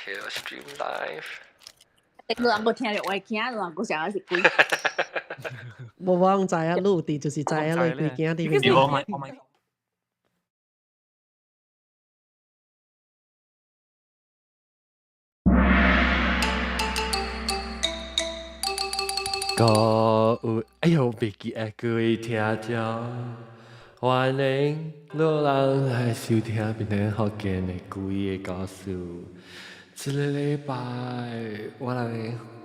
OK， 我 stream live。你能夠聽到我驚，你能夠想要是鬼。冇講知啊，錄啲就是知啊，你鬼驚啲咩？哎呦，別記啊，各位聽眾，歡迎老人來收聽邊個福建的鬼的故事。這個禮拜我來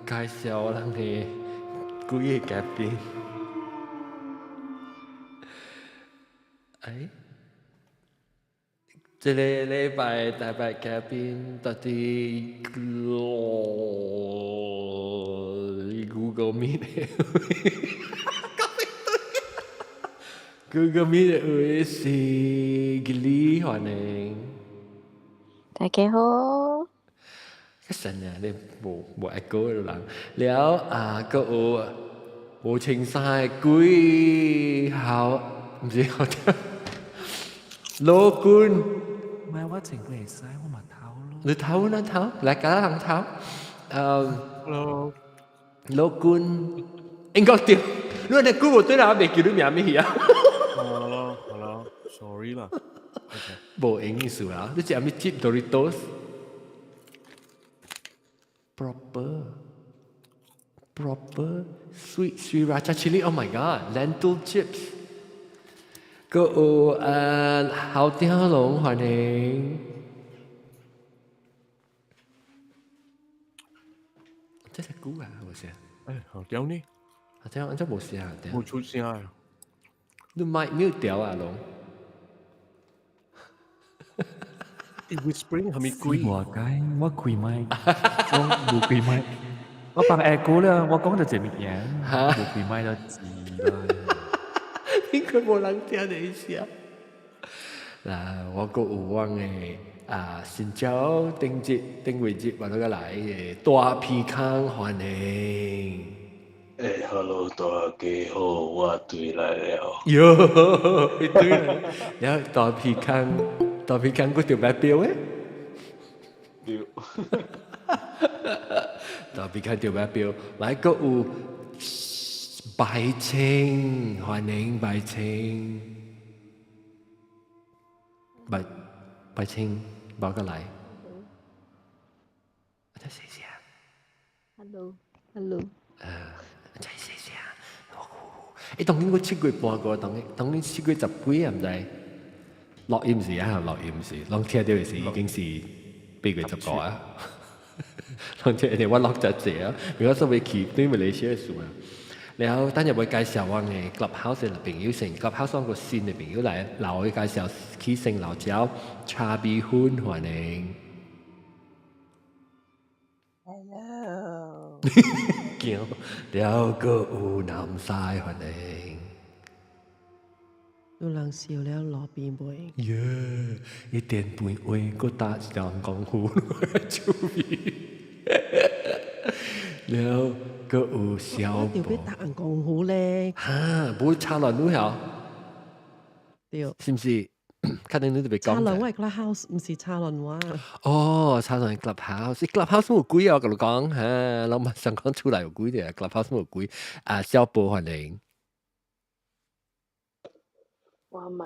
介紹我哋的鬼的嘉賓。這個禮拜特別嘉賓到底Google Meet Google Meet 的位是Gilly，歡迎。大家好。個神啊，你冇愛歌嘅人，แล้วก็冇清晒鬼好，唔知好聽。โลกุลไม่ว่าถึงเวซ้ายว่ามาเท้าลูก หรือเท้านะเท้าและกระหังเท้าโลกุล應該掉，因為你 Google 對啦，未叫你名咩嘢啊？好啦 sorry 啦。冇影意思啦，你只係咪 chip Doritos proper sweet sriracha chili oh my god lentil chips ก็好雕龍歡迎。這隻股啊，我先。好屌呢？這樣冇聲啊，冇出聲啊！你咪mute掉啊，龍。Whispering 係咪鬼？我解我開麥，我冇開麥，我放 echo 了，我講就這物件，冇開麥就知啦。應該冇人聽你聲。嗱，我個有望嘅新潮頂位節揾到個來嘅大皮康歡迎。Hello，大家好，我對來了。喲，你對啦，然後大皮康嗰條白標嘅。對。大皮康條白標，來個有白青，歡迎白青。白青報個來。我再試試啊。Hello。再試試啊。當年我7月半個，當年7月10幾啊，唔知。錄音時啊，錄音時，攏聽到嘅時已經是8月10個啊。攏聽到我錄咗隻啊，如果所謂去對馬來西亞數啊。然後等陣會介紹我嘅 Clubhouse 嘅朋友成 Clubhouse 個新嘅朋友嚟，嗱我會介紹起成老椒茶比歡歡迎。Hello。叫了個有南西歡迎。有人笑了羅邊妹。一點半位個打上功夫出面。了個有小寶。條俾打人功夫咧。嚇，冇插落女校。對。是唔是？肯定你都被講。插落我係 Clubhouse，唔是插落我。哦，插落 Clubhouse，Clubhouse 冇鬼啊！我同你講嚇，我馬上講出嚟有鬼嘅 ，Clubhouse 冇鬼。小寶歡迎。我買。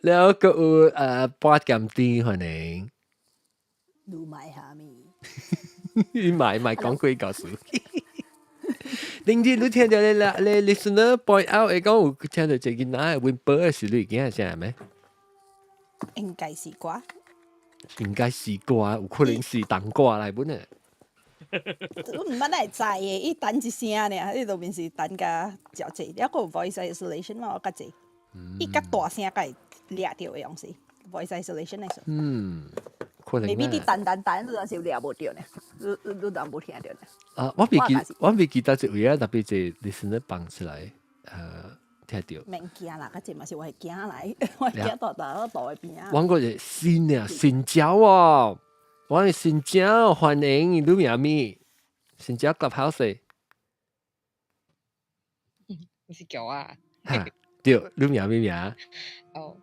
แล้วก็ปอดกำตี歡迎。你買下面？你買講鬼故事。另外，你聽到你 listener point out 講有聽到最近那 whimper 嘅時候，已經係咩咩？應該是歌。有可能是當歌嚟本嘅。都唔乜嚟知嘅，伊等一聲呢，伊度面是等甲較濟，一個 voice isolation 嘛，我較濟，伊較大聲甲會掠到嘅樣式 ，voice isolation 嚟說。可能。maybe 啲等，你就是掠無到呢，你當無聽到呢。我未記得一位啊，特別係 listener 放出來，聽到。免驚啦，嗰陣嘛是我係驚來，我驚到嘅邊啊。我個係新椒啊！我係新椒，歡迎你名咪，新椒 Clubhouse。你是叫啊？對，你名咩名？哦，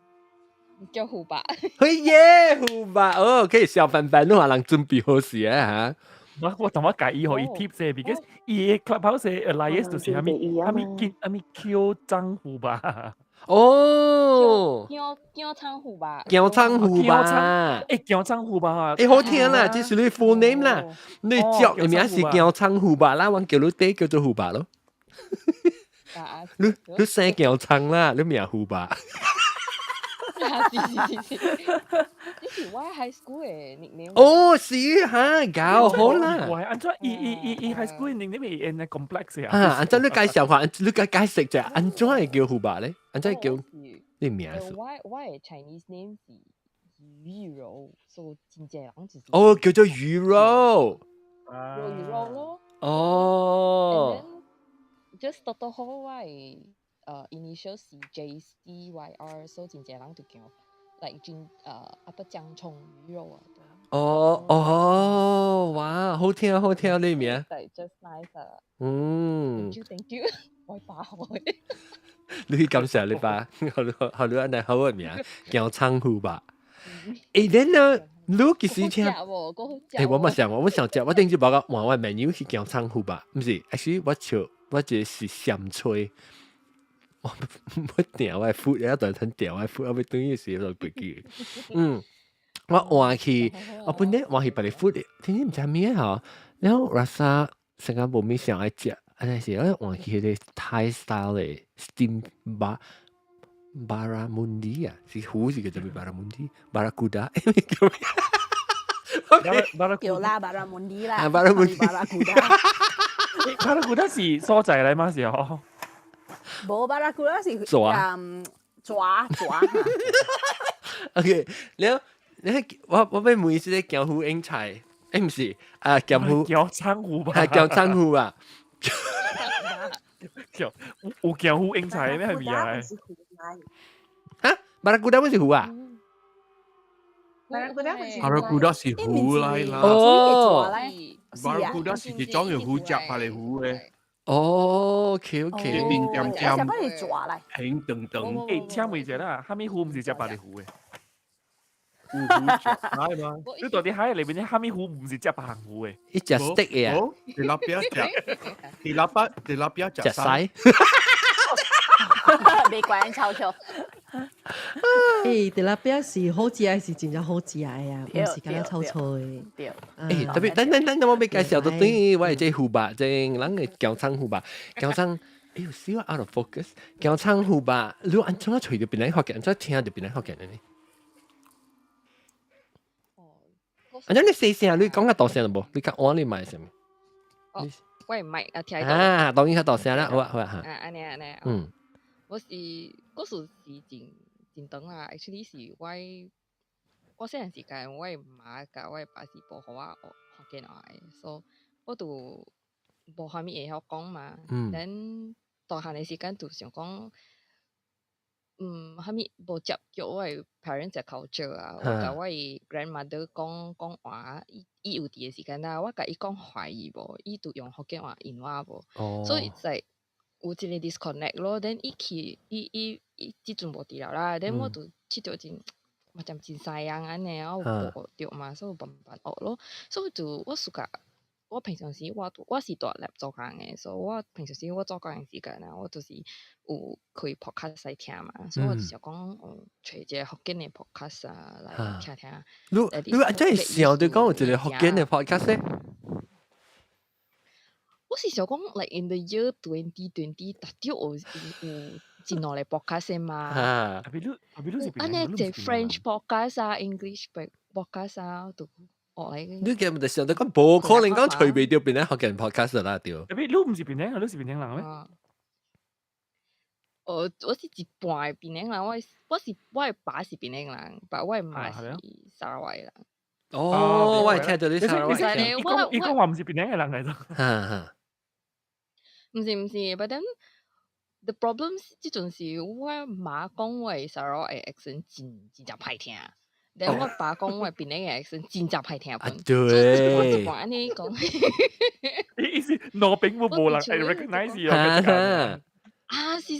叫虎爸。嘿耶，虎吧，哦，可以小凡凡都話人準備好事啊我同我介意可以 tips 嘅，because 伊 clubhouse 嘅 alliance 就是係咪 Q 張虎吧？嚇。哦，叫倉虎爸。姜倉虎吧，姜張虎吧，好聽啦，這是你 full name 啦，你叫你名是姜倉虎吧啦，我叫你爹叫做虎吧咯。你姓姜倉啦，你名虎吧。是。呢是我 high school 嘅 nickname。哦，是嚇，搞好啦。喂，按照伊 high school 你呢邊 in complex 啊？按照你介紹下，你解釋就按怎會叫虎吧咧？按怎叫你名數？我嘅 Chinese name 是魚肉，所以真正人就是哦，叫做魚肉。魚肉咯。哦。just 多好我嘅initial 是 JCYR， 所以真正人就叫 like apa 薑葱魚肉啊。哦，哇，好聽好聽你名。just nice 啊。Thank you， 我爸開。你感謝你爸，學你安尼好嘅名，叫倉虎吧。then 呢，你其實聽，我冇想，我想食，我頂住報個外 menu 是叫倉虎吧，唔是 ，actually 我這是鹹脆。我掉我 food 一段很掉我 food， 我要等於是落筆記。我換去，我本來換去別啲 food， 聽唔知咩嚇，然後 rasa 成間冇咩想愛食，安係我換去啲 Thai style 嘅 steam barramundi 啊，是虎是叫做咩 barramundi，barracuda， 叫啦，barramundi 啦，barracuda 是蔬菜嚟嗎？是哦。冇 barracuda 是抓。OK，我俾每次咧叫虎英菜，唔是啊，叫虎倉虎吧，係叫倉虎啊。有叫虎英菜咩係咪啊？嚇，barracuda 乜是虎啊？barracuda 是虎嚟啦。哦，barracuda 是一種用虎夾拍嚟虎嘅。哦，OK， 面尖尖，成日抓嚟，輕噔噔。誒，聽未者啦，蝦米虎唔是隻白嚟虎嘅。虎夾係嘛？你到底喺裏邊啲蝦米虎唔是隻白虎嘅？一隻 stick 嘅啊，地拉邊隻隻西。美國人臭臭。誒，地拉邊是好食係真正好食嘅啊，唔是咁樣臭脆。誒，特別等我俾介紹到啲，我係即虎吧，即人嘅叫倉虎吧，叫倉。哎呦，少 out of focus， 叫倉虎吧，你安怎隨住邊嚟學嘅？安怎聽住邊嚟學嘅呢？安怎你細聲，你講個大聲就冇，你講我你買什麼？喂，唔係啊，聽到啊，當然係大聲啦，好啊好啊嚇。安尼，我是嗰時是真長啊 ，actually 是我細漢時間，我媽甲我爸是無互我學嘅話，所以我就無蝦米會曉講嘛。等大漢嘅時間就想講，蝦米無接觸我嘅 parents 嘅 culture 啊，我甲我嘅 grandmother 講話，伊有啲嘅時間啦，我甲伊講華語無，伊就用福建話英話無，所以就有一個 disconnect 咯。等伊去伊即陣無佇了啦，等我就佚佗真。嘛真西洋安尼，我無着嘛，所以慢慢學咯。所以就我暑假，我平常時我是大粒做工嘅，所以我平常時我做工嘅時間啊，我就是有開 podcast 來聽嘛，所以我就想講，找一個福建嘅 podcast 啊來聽聽。你真係想對講有一個福建嘅 podcast 咧？我是想講 ，like in the year 2020，大家有真多嘅 podcast 嘛？安尼隻 French podcast 啊 ，English podcast 啊，都學嚟嘅。你今日就想到講無可能講隨便掉邊咧學嘅 podcast 啦，掉。你唔是邊領啊？你是邊領人咩？我是一半邊領人，我嘅爸是邊領人，但我嘅媽是沙拉威人。哦，我係聽到你沙拉威。你講話唔是邊領嘅人嚟咗。唔是，but then the problem 即陣是我媽講我嘅沙拉威 accent 真正歹聽，但我爸講我邊領嘅 accent 真正歹聽。對。我一般安尼講。意思羅炳會冇人 recognize 啊？啊，是。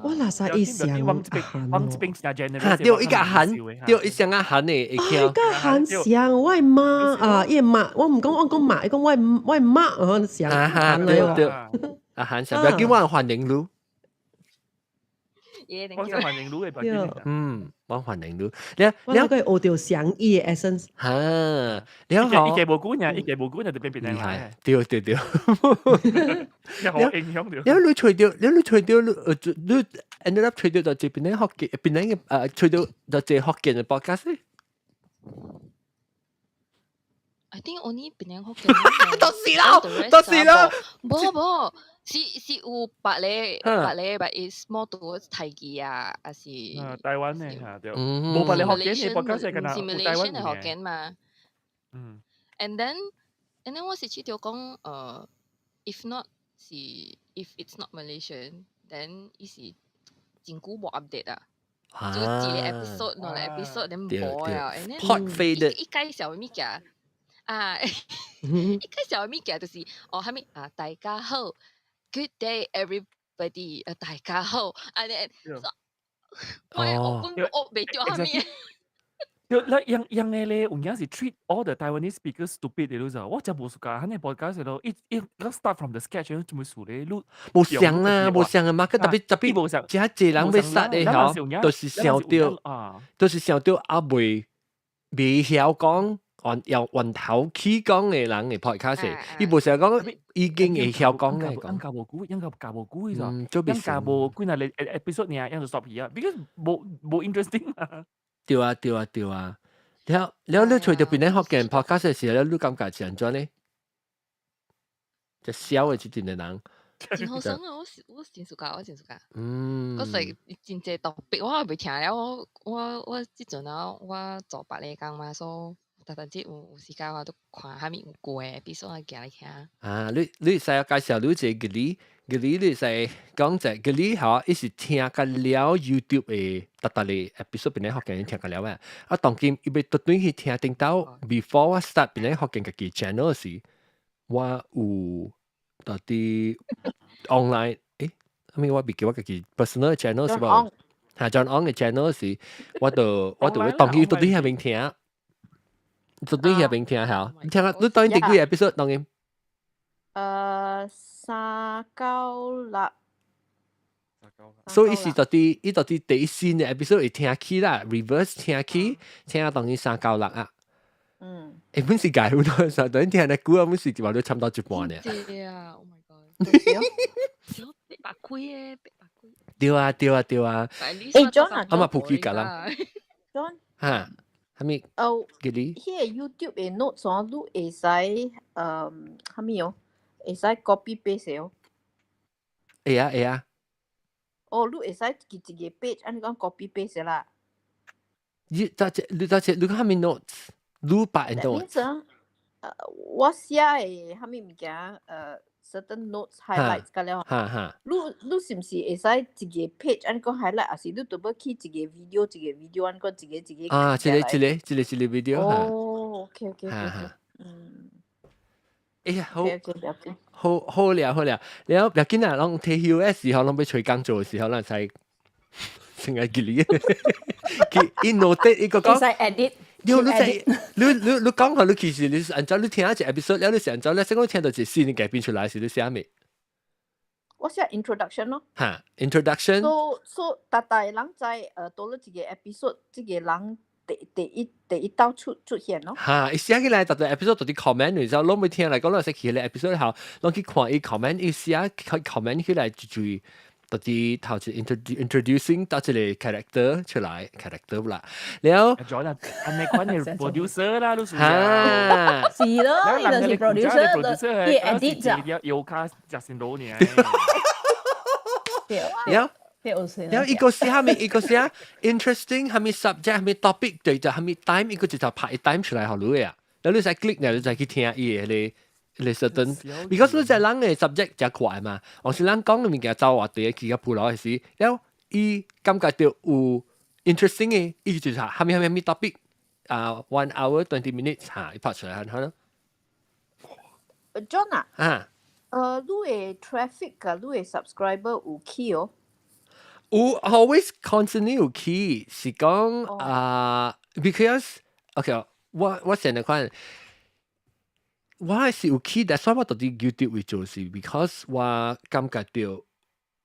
我哪啥意想汪这喊边是 generation 哈，對一個喊，對一聲啊喊誒，會啊，叫個喊想我的媽啊，伊媽，我唔講我講媽，伊講我的媽啊，想啊哈，喊嚟對對，喎，啊喊上，不要叫我歡迎路，耶，thank 我 you 就。歡迎你嘅，對我歡迎路，你我那個學到想意嘅 essence，嚇，你好，一嘅無辜人，一嘅無辜人就變變厲害嚟，，對對對。又好影響到。แล้วรู้ช่วยเดียวรู้ ended up ช่วยเดียวต่อเจเป็นไงฮอกเกนเป็นไงช่วยเดียวต่อเจฮอกเกนใน podcast เลย I think only Penang Hokkien 到死啦到死啦不是有白咧白咧 but it's more towards 泰語啊，還是台灣嘅嚇，對，嗯冇把你學緊，你 Malaysian podcast 係唔是跟台灣 Malaysian 係嘅， Hokkien 嘛嗯， ，and then 我是知道講if not 是 if it's not Malaysian then 伊是真久冇 update 啊。就一個 episode 兩個 episode then 對冇對啊，and then Pod faded 一介紹物件啊，一介紹物件就是係咪啊？大家好，Good day everybody，大家好，啊你，我未掉下面，就那樣嘅咧，有陣時 treat all the Taiwanese speakers stupid 嘅咯，就我就冇熟㗎，喺你 podcast 咯，一 start from the sketch 做咩事咧，你冇想啊冇想啊嘛，特別冇想，只係這人要殺嘅嗬，都是想到啊，都是想到阿未曉講。由運頭起講嘅人嘅 podcast，伊無想講已經會曉講嘅講，教無估，教無估咋，做別教無估那你 episode 呢，樣就 stop 而家，because 冇 interesting 啊。對啊對啊對啊，แล้ว你除咗邊啲學嘅 podcast 嘅時候，你感覺係點樣呢？就笑嘅這段嘅人，真好爽啊！我真暑假，嗯，嗰時真濟特別，我也未聽了，我即陣啊，我做白領工嘛，所以。特特啲有時間我都看下面有過嘅，比如我行嚟聽。啊，你使介紹你一個你使講就個你嚇，一時聽個了 YouTube 嘅特嘅 episode 邊啲學嘅人聽個了啊，我當今要特登去聽到 before 我 start 邊啲學嘅個 channel 時，我有到啲 online 我未記我個 personal channel 是冇，係 John On 嘅 channel 時，我就當佢到啲係邊聽。做啲嘢邊聽下，你聽下，你當然第幾 episode 當然。396。所以是到啲第一線嘅 episode 會聽起啦 ，reverse 聽起，聽下當然396啊。嗯。誒，本是解好多時候，當然聽下估啊，本是話都差唔多一半咧。對啊 ，Oh my god！800塊嘅，800塊。對啊。John 啱啱普及㗎啦。John。嚇。係咪？嗰啲。迄個 YouTube 嘅 notes 哦，你會使係咪哦？會使 copy paste 哦。會啊。哦，你會使一個 page，按你講 copy paste 啦。你係咪 notes？你擺 notes？我寫嘅係咪物件certain notes highlights 㗎了。你是唔是會使一個 page 按講 highlight，還是你都要去一個 video 按講一個。啊，一個 video 嚇。哦 ，OK。嗯。哎呀，好了，然後入見啊，當退休嘅時候，當俾隨工做嘅時候，咱才成日記你，佢 note 一個講。使 edit。你講下，你其實你按照你聽一隻 episode，然後你按照咧，先講聽到隻新嘅改編出來時，你寫咩？我寫 introduction 咯。嚇 ，introduction。So，大人在多咗一個 episode，這個人第一道出現咯。嚇，一寫起來，特別 episode 到啲 comment，然之後攞咪聽嚟講，攞食起嚟 episode 後，攞去看伊 comment，伊寫 comment 起來就注意。到啲頭先 introducing 到這裡 character 出來 character 啦，然後John 啊，你關係 producer 啦，都算啊，是咯，呢個是 producer，佢 edit 咋，有卡就先到呢。然後一個是係咪一個是interesting，係咪 subject，係咪 topic，對就係咪 time，一個就拍 time 出來好攞呀，然後你再 click 呢，你再去聽伊嘅。Certain because 你隻人嘅 subject 就快嘛，我是人講嘅物件走話對佢嘅鋪落嘅時，然後伊感覺到有 interesting 嘅，伊就係係咪 topic 1 hour 20 minutes 嚇，拍出來看咯。John 啊，啊，你嘅 traffic 啊，你嘅 subscriber 有起哦。有 always constantly 有去是讲because OK 我成日看我是有去，但係我到底 YouTube 會做是 because 我感覺到，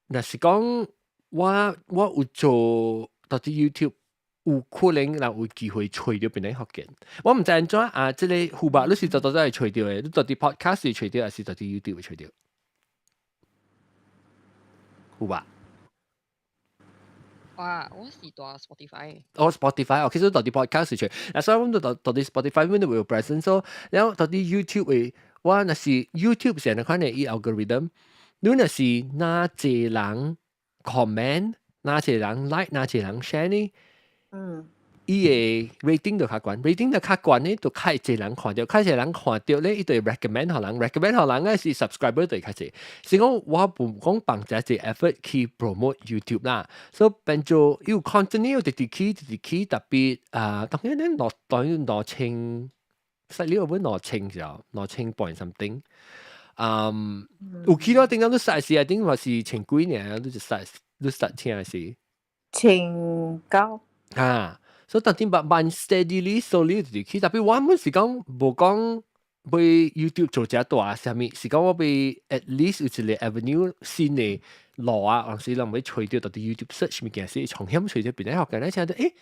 若是講我有做到底 YouTube 有可能有機會吹到別人學嘅。我唔知安怎啊，即係胡伯，你是到底係吹到嘅？你到底 podcast 係吹到，還是到底 YouTube 會吹到？胡伯。我是做 Spotify。Spotify，其實到底 podcast 係吹，所以我到底 Spotify 會有 presence，所以然後到底 YouTube 會，我若是 YouTube 成日看嘅伊 algorithm，你若是哪一人 comment，哪一人 like，哪一人 share 呢？伊嘅 rating 就較懸 ，rating 就較懸呢，就較濟人看到，較濟人看到咧，伊就 recommend 互人 ，recommend 互人咧是 subscriber 就較濟。是講我唔講放隻 effort 去 promote YouTube 啦，所以變做要 continue 直去，特別當然咧攞千，細料會攞千咗，攞千 point something。有幾多點解都實是啊？點話是千幾年都實千是1900啊。所以當天慢 steadily slowly 就去，特別我們是講無講為 YouTube 做只大，啥物是講我為 at least 有一個 avenue 新嘅路啊，或是人會吹到到啲 YouTube search 物件是從險吹到邊咧學緊咧，聽到誒，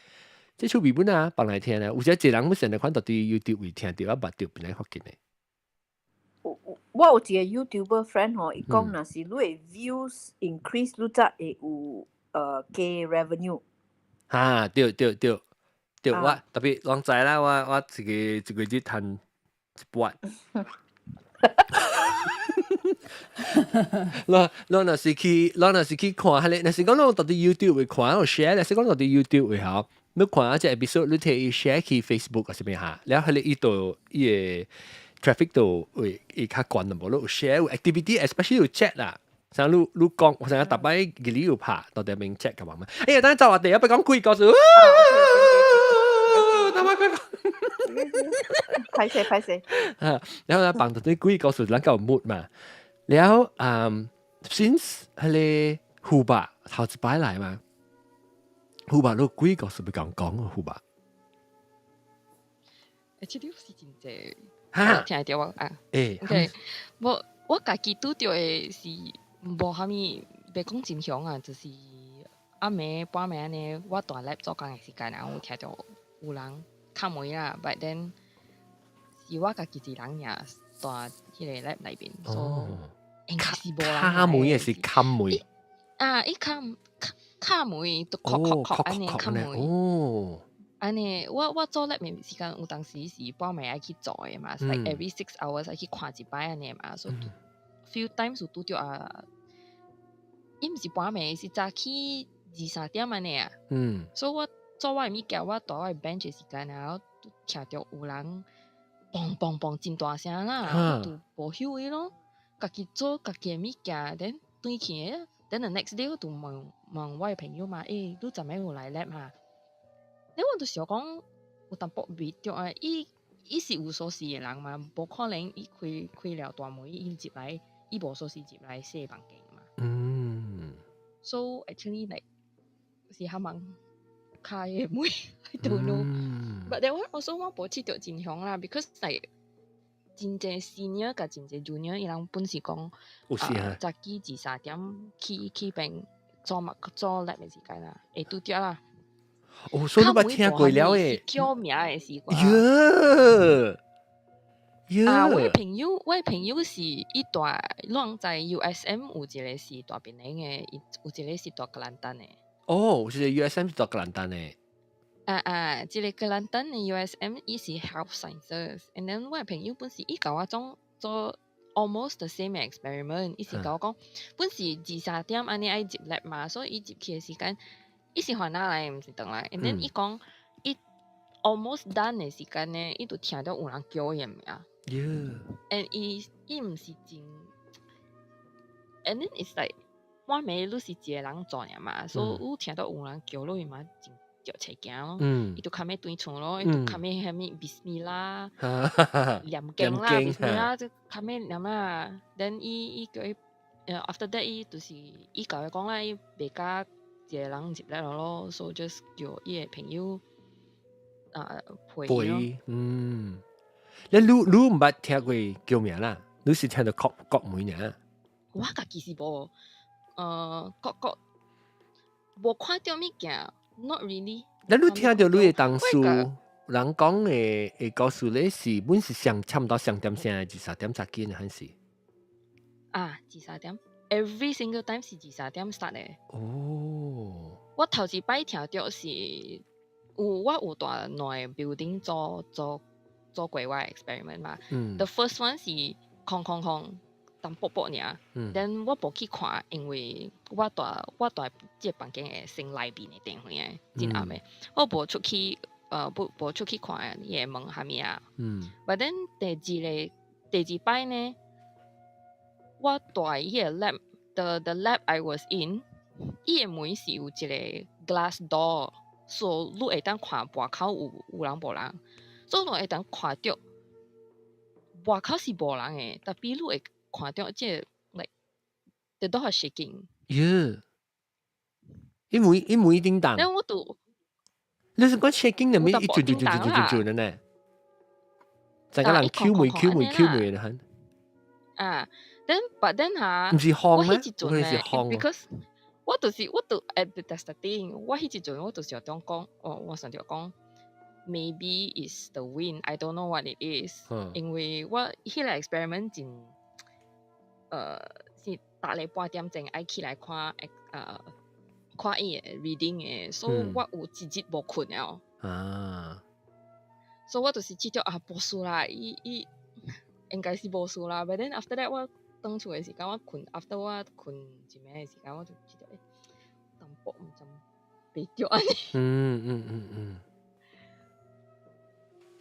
即出微本啊，幫來聽咧，有隻人會成日看到啲 YouTube 會聽到啊，捌到邊咧學緊咧。我有一個 YouTuber friend 吼，伊講若是你嘅 views increase，你則會有加 revenue。對，我特別講知啦，我一個月賺1萬。若是去看下咧，若是講你到底 YouTube 會看，我 share，若是講到底 YouTube 會好，你看啊，即 episode 你睇 share 去 Facebook 或者咩下，然後喺你依度依個 traffic 度會較懸淡薄，你有 share 有 activity，especially 有 chat 啦。像你講，我成日特擺佢呢要拍，到底明 check 咁嘛？哎呀，等陣就話第一不講鬼故事，等我講。歹勢。然後咧，幫到啲鬼故事能夠 mood 嘛。然後since 係胡伯頭一擺嚟嘛，胡伯都鬼故事咪講啊，胡伯。actually 是真濟，聽到啊。OK，我家己拄着嘅是。無啥物，別講真響啊，就是暗暝半暝安尼，我大 lab 做工嘅時間啊，我聽到有人敲門啦 ，but then 是我家己一人呀，大迄個 lab 內邊，所以應該是無人。敲門也是敲門。伊敲門，都敲安尼敲門。安尼，我做 lab 嘅時間，有當時是半暝愛去做嘅嘛，like every 6 hours 愛去看一擺安尼嘛，所以 few times 有拄着啊。伊毋是半暝，是早起2-3點安尼啊。所以我做我物件，我倒我 bench 嘅時間，然後都聽到有人砰砰砰真大聲啦，我都無曉嘅咯。家己做家己嘅物件，等轉去嘅，等 the next day 我都問我嘅朋友嘛，你昨暝有來 lab 嘛？你我就想講，有淡薄未着啊，伊是有鎖匙嘅人嘛，無可能伊開了大門，伊入來，伊無鎖匙入來洗房間嘛。So actually like 是還蠻開嘅門 I don't know but then 我 also 我無試到真響啦 because like 真濟 senior 甲真濟 junior 伊人本是講早起2-3點去邊做 lab 嘅時間啦會拄着啦所以你捌聽過了誒叫名嘅時間我嘅朋友是伊大啷在 USM 有一個是大邊嘅，有一個是大格蘭丹嘅。有一個 USM 是大格蘭丹嘅。一個格蘭丹嘅 USM 伊是 Health Sciences，and then 我嘅朋友本是伊甲我做 almost the same experiment， 伊是甲我講，本是2-3點安尼愛入 lab 嘛，所以伊入去嘅時間，伊是翻哪來，毋是轉來，and then 伊講，伊 almost done 嘅時間呢，伊就聽到有人叫伊名。and 伊毋是真 and then it's like 我暝你是一個人做爾嘛，所以有聽到有人叫落去嘛，真叫切驚咯。伊就較尾轉厝咯，伊就較尾蝦米 bismillah 念經啦 bismillah 就較尾念啦。then 伊叫伊after that 伊就是伊甲伊講啦，伊袂甲一個人入來了咯，so just 叫伊個朋友陪伊咯。陪，你唔捌聽過叫名啦？你是聽到國妹呢？我家己是無，無看到物件 ，not really。你聽到你嘅當數，人講會告訴你是本是差唔多2點聲，2、3點才見還是2、3點 ，every single time 是2、3點 start 嘅。哦，我頭一擺聽到是我有大內 building 做過我 experiment 嘛。The first one 是空，淡薄薄爾。then 我無去看，因為我大即個房間嘅先內邊嘅電話嘅，真暗嘅。我無出去無出去看伊個門蝦米啊。but then 第二擺呢，我大伊個 lab，the lab I was in， 伊個門是有一個 glass door。so 你會當看外口有人無人，所以你會當看到外口是無人嘅，但比你會看到即個 like the door is shaking。一門叮當。然後我就你是講 shaking 入面一轉的呢？整個人 Q 梅的很。but then 唔是烘咩？我迄陣呢 because 我就 at the starting， 我迄陣我就是想講，我想講 maybe is the wind，I don't know what it is，因為我迄個 experiment 真是大禮半點鐘愛起來看伊個 reading 嘅，所以我有一日無困了。所以我就是知道無事啦，伊應該是無事啦。But then after that 我當厝嘅時間我困 ，after 我困一暝嘅時間我就知道淡薄唔知被掉安尼。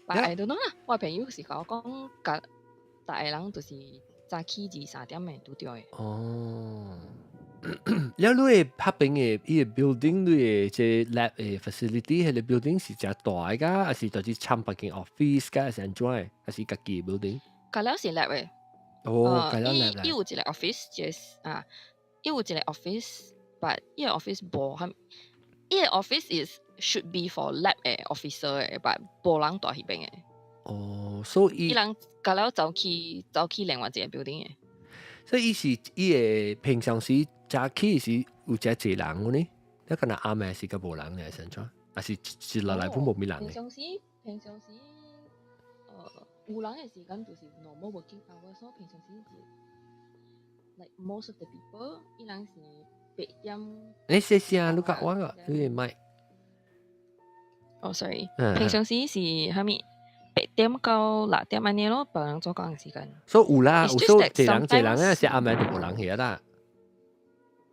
But I don't know 啦，我朋友是甲我講，大個人就是早起2、3點嘅拄着嘅。แล้ว你拍邊嘅依個 building 你嘅即 lab 嘅 facility 係個 building 是只大噶，還是就是參白間 office 噶，還是安怎？還是家己嘅 building？ 隔了是 lab 嘅。隔了 lab 啦。伊有一個 office， just 伊有一個 office，but 伊個 office 無，伊個 office is should be for lab 嘅 officer 嘅，but 無人住迄邊嘅。所以伊人隔了走去另外一個 building 嘅。所以伊個平常時早起是有只濟人嘅呢？你可能啱嘅是個無人嘅，係怎？還是一落來本無咩人嘅？平常時有人嘅時間就是 normal working hours， 所以平常時是 like most of the people， 伊人是8點。你細聲，你講我個，你咪。sorry， 平常時是蝦米8點到6點安尼咯，別人做工時間。所以有啦，有所濟人啊，是暗暝就無人去啦。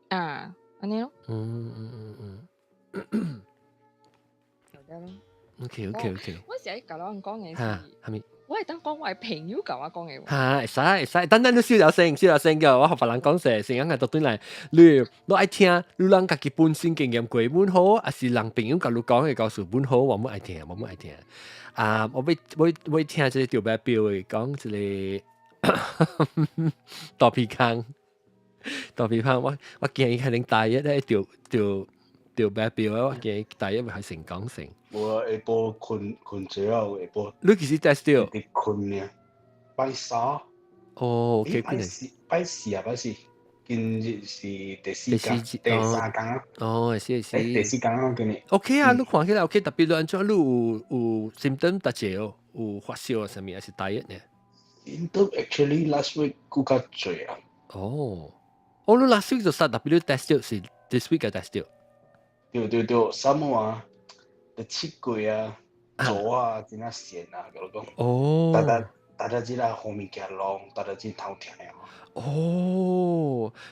安尼咯。OK。我成日甲人講嘅是，係咪？我係當講我係朋友甲我講嘅喎。會使，等你笑咗聲嘅，我學別人講成聲音係倒轉來，你愛聽，你人家己本身經驗過本好，還是人朋友甲你講嘅告訴本好，我冇愛聽。我聽這個條白標嘅講一個大皮坑，我建議係恁大一咧條白標啊，我建議大一會係成功性。我下晡困咗後，下晡你幾時 test 到？你困呢？拜3。OK，拜4，今日是第3天啊。是。第4天啊，今日。OK 啊，你看起來 OK，特別你安怎？你有 symptom 特些哦，有發燒啊，什麼還是diet呢 ？Symptom actually last week 更加多啊。你 last week 就 start， 特別你 test 到是 this week 嘅 test 到。對，什麼啊？七月啊，做啊，真係閒啊，咁講。大家知啦，後面嘅浪，大家真頭痛啊。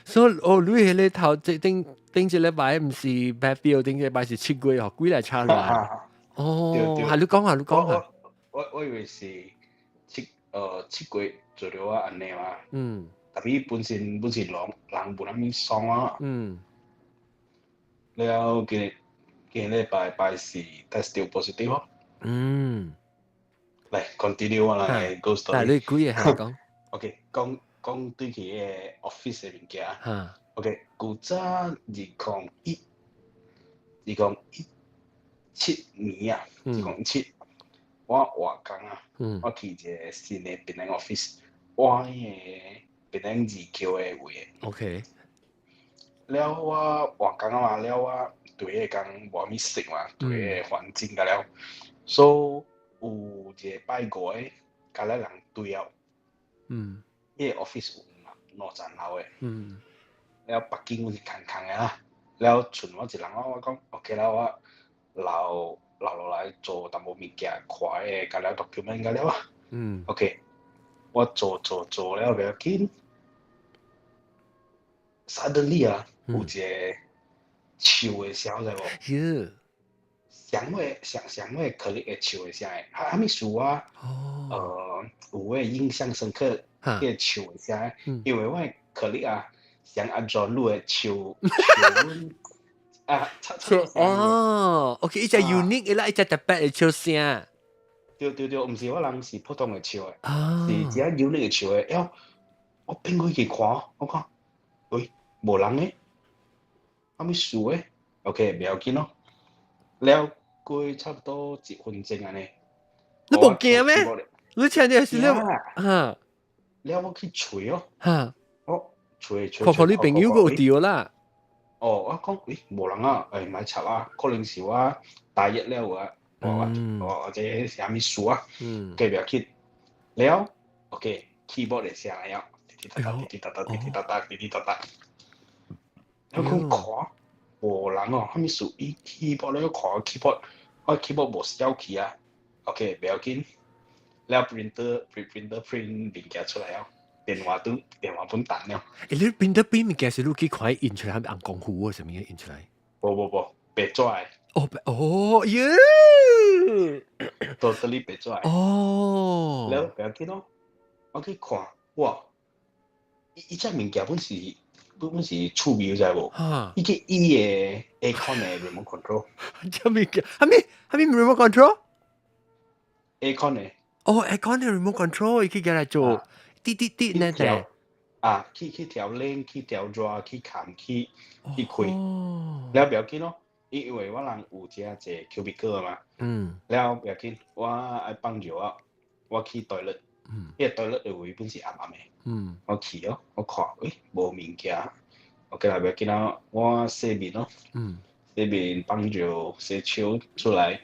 所以你迄個頭頂一禮拜唔是白標，頂一禮拜是7月哦，幾來差亂。你講下。我以為是7月做咗啊，安尼嘛。特別本身人無那麼爽啊。了今日禮拜4 test 到 positive 咯。嚟 continue 啦，嚟 go story。你幾個講？OK，講對佢嘅 office 嘅物件。OK，古早2011 2017年啊，2017，我换工啊，我去一个新的槟榔 office， 我迄个槟榔2Q的位。OK。了我换工啊嘛，了我对迄个工无咪熟嘛，对迄个环境甲了，所以有一个拜五的，甲咱人对了。迄个 office 有50楼的。了北京阮是空空的啦，了剩我一人我讲 OK 啦，我留落来做淡薄物件，看迄个甲了 document 甲了啊。OK， 我做了袂要紧。Suddenly 啊，有一个树的声，知无？上尾可能会树的声诶，还咪树啊？有诶印象深刻，迄个树的声，因为我可能啊，像阿 John 路诶树啊，OK， 一只 unique 嘅啦，一只特別嘅笑聲。對，毋是我人是普通嘅樹誒，是一隻 unique 嘅樹誒。我變過去看，我講，喂，無人誒，阿咪樹誒 ，OK， 唔要緊咯。了過差不多1分鐘安尼。你冇驚咩？你聽到是了嚇？了我去吹哦，我吹，看你朋友個有掉啦。我講，喂，無人啊，咪插啊，可能是我大熱了啊，或者係啥物事啊，計唔要緊。了 ，OK， keyboard 嘅聲了，滴滴答答。我講看，無人哦，啥物事？伊 keyboard 咧看 keyboard， 我 keyboard 無小氣啊 ，OK， 唔要緊。了 printer print 物件出來啊。電話本彈了。你邊物件是你去看印出來，係咪紅功夫啊？什麼嘢印出來？無，白紙。耶 ！totally 白紙。了不要緊咯，我去看，哇！伊隻物件本是趣味，知無？伊個嘅 aircon 嘅 remote control。隻物件，係咪 remote control？aircon 嘅。aircon 嘅 remote control，伊去叫嚟做。滴呢啲啊，去調冷，去調熱，去開，去開，了不要緊咯。因為我人有一個 cubicle 嘛，了不要緊，我愛放尿啊，我去 toilet， 迄個 toilet 嘅位本是暗暗嘅，我去哦，我看，無物件 ，OK 啦，不要緊啦，我洗面咯，洗面放尿，洗手出來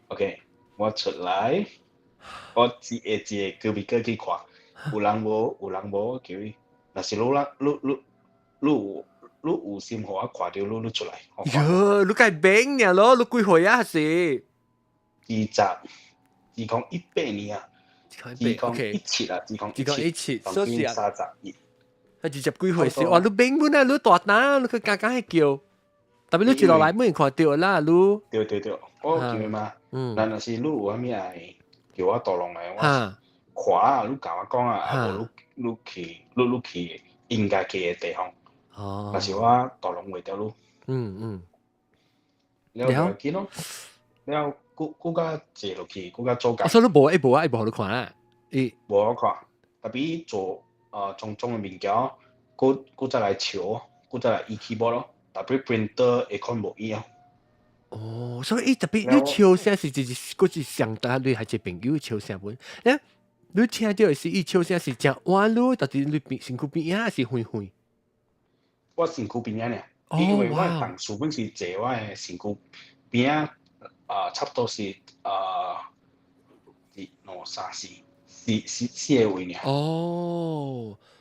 ，OK， 我出來，我一個 cubicle 去看。有人無叫伊，若是你有心互我看到你出來。喲，你計病呀咯？你幾歲啊？是2018年啊，2017啊，2017，當年31。係20幾歲時？哇！你病本啊，你大膽，你去剛剛係叫，特別你住落來冇人看到啦，你。對，我叫嘛，但若是你有啥物愛叫我倒落來，我。看啊，你甲我講啊，無你去應該去嘅地方。但是我導龍袂掉你。了就見咯，了佫甲坐落去，佫甲做工。所以你無互你看啊？無我看，特別做種嘅物件，佫再來笑，佫再來 keyboard 咯，特別 printer 會看無伊啊。所以特別你笑聲是佫是上大你係一朋友笑聲本。你聽到的是伊笑聲是正彎路，到底你身軀邊啊是遠遠？我身軀邊啊呢，因為我同事本是坐我嘅身軀邊啊，差不多是4個位呢。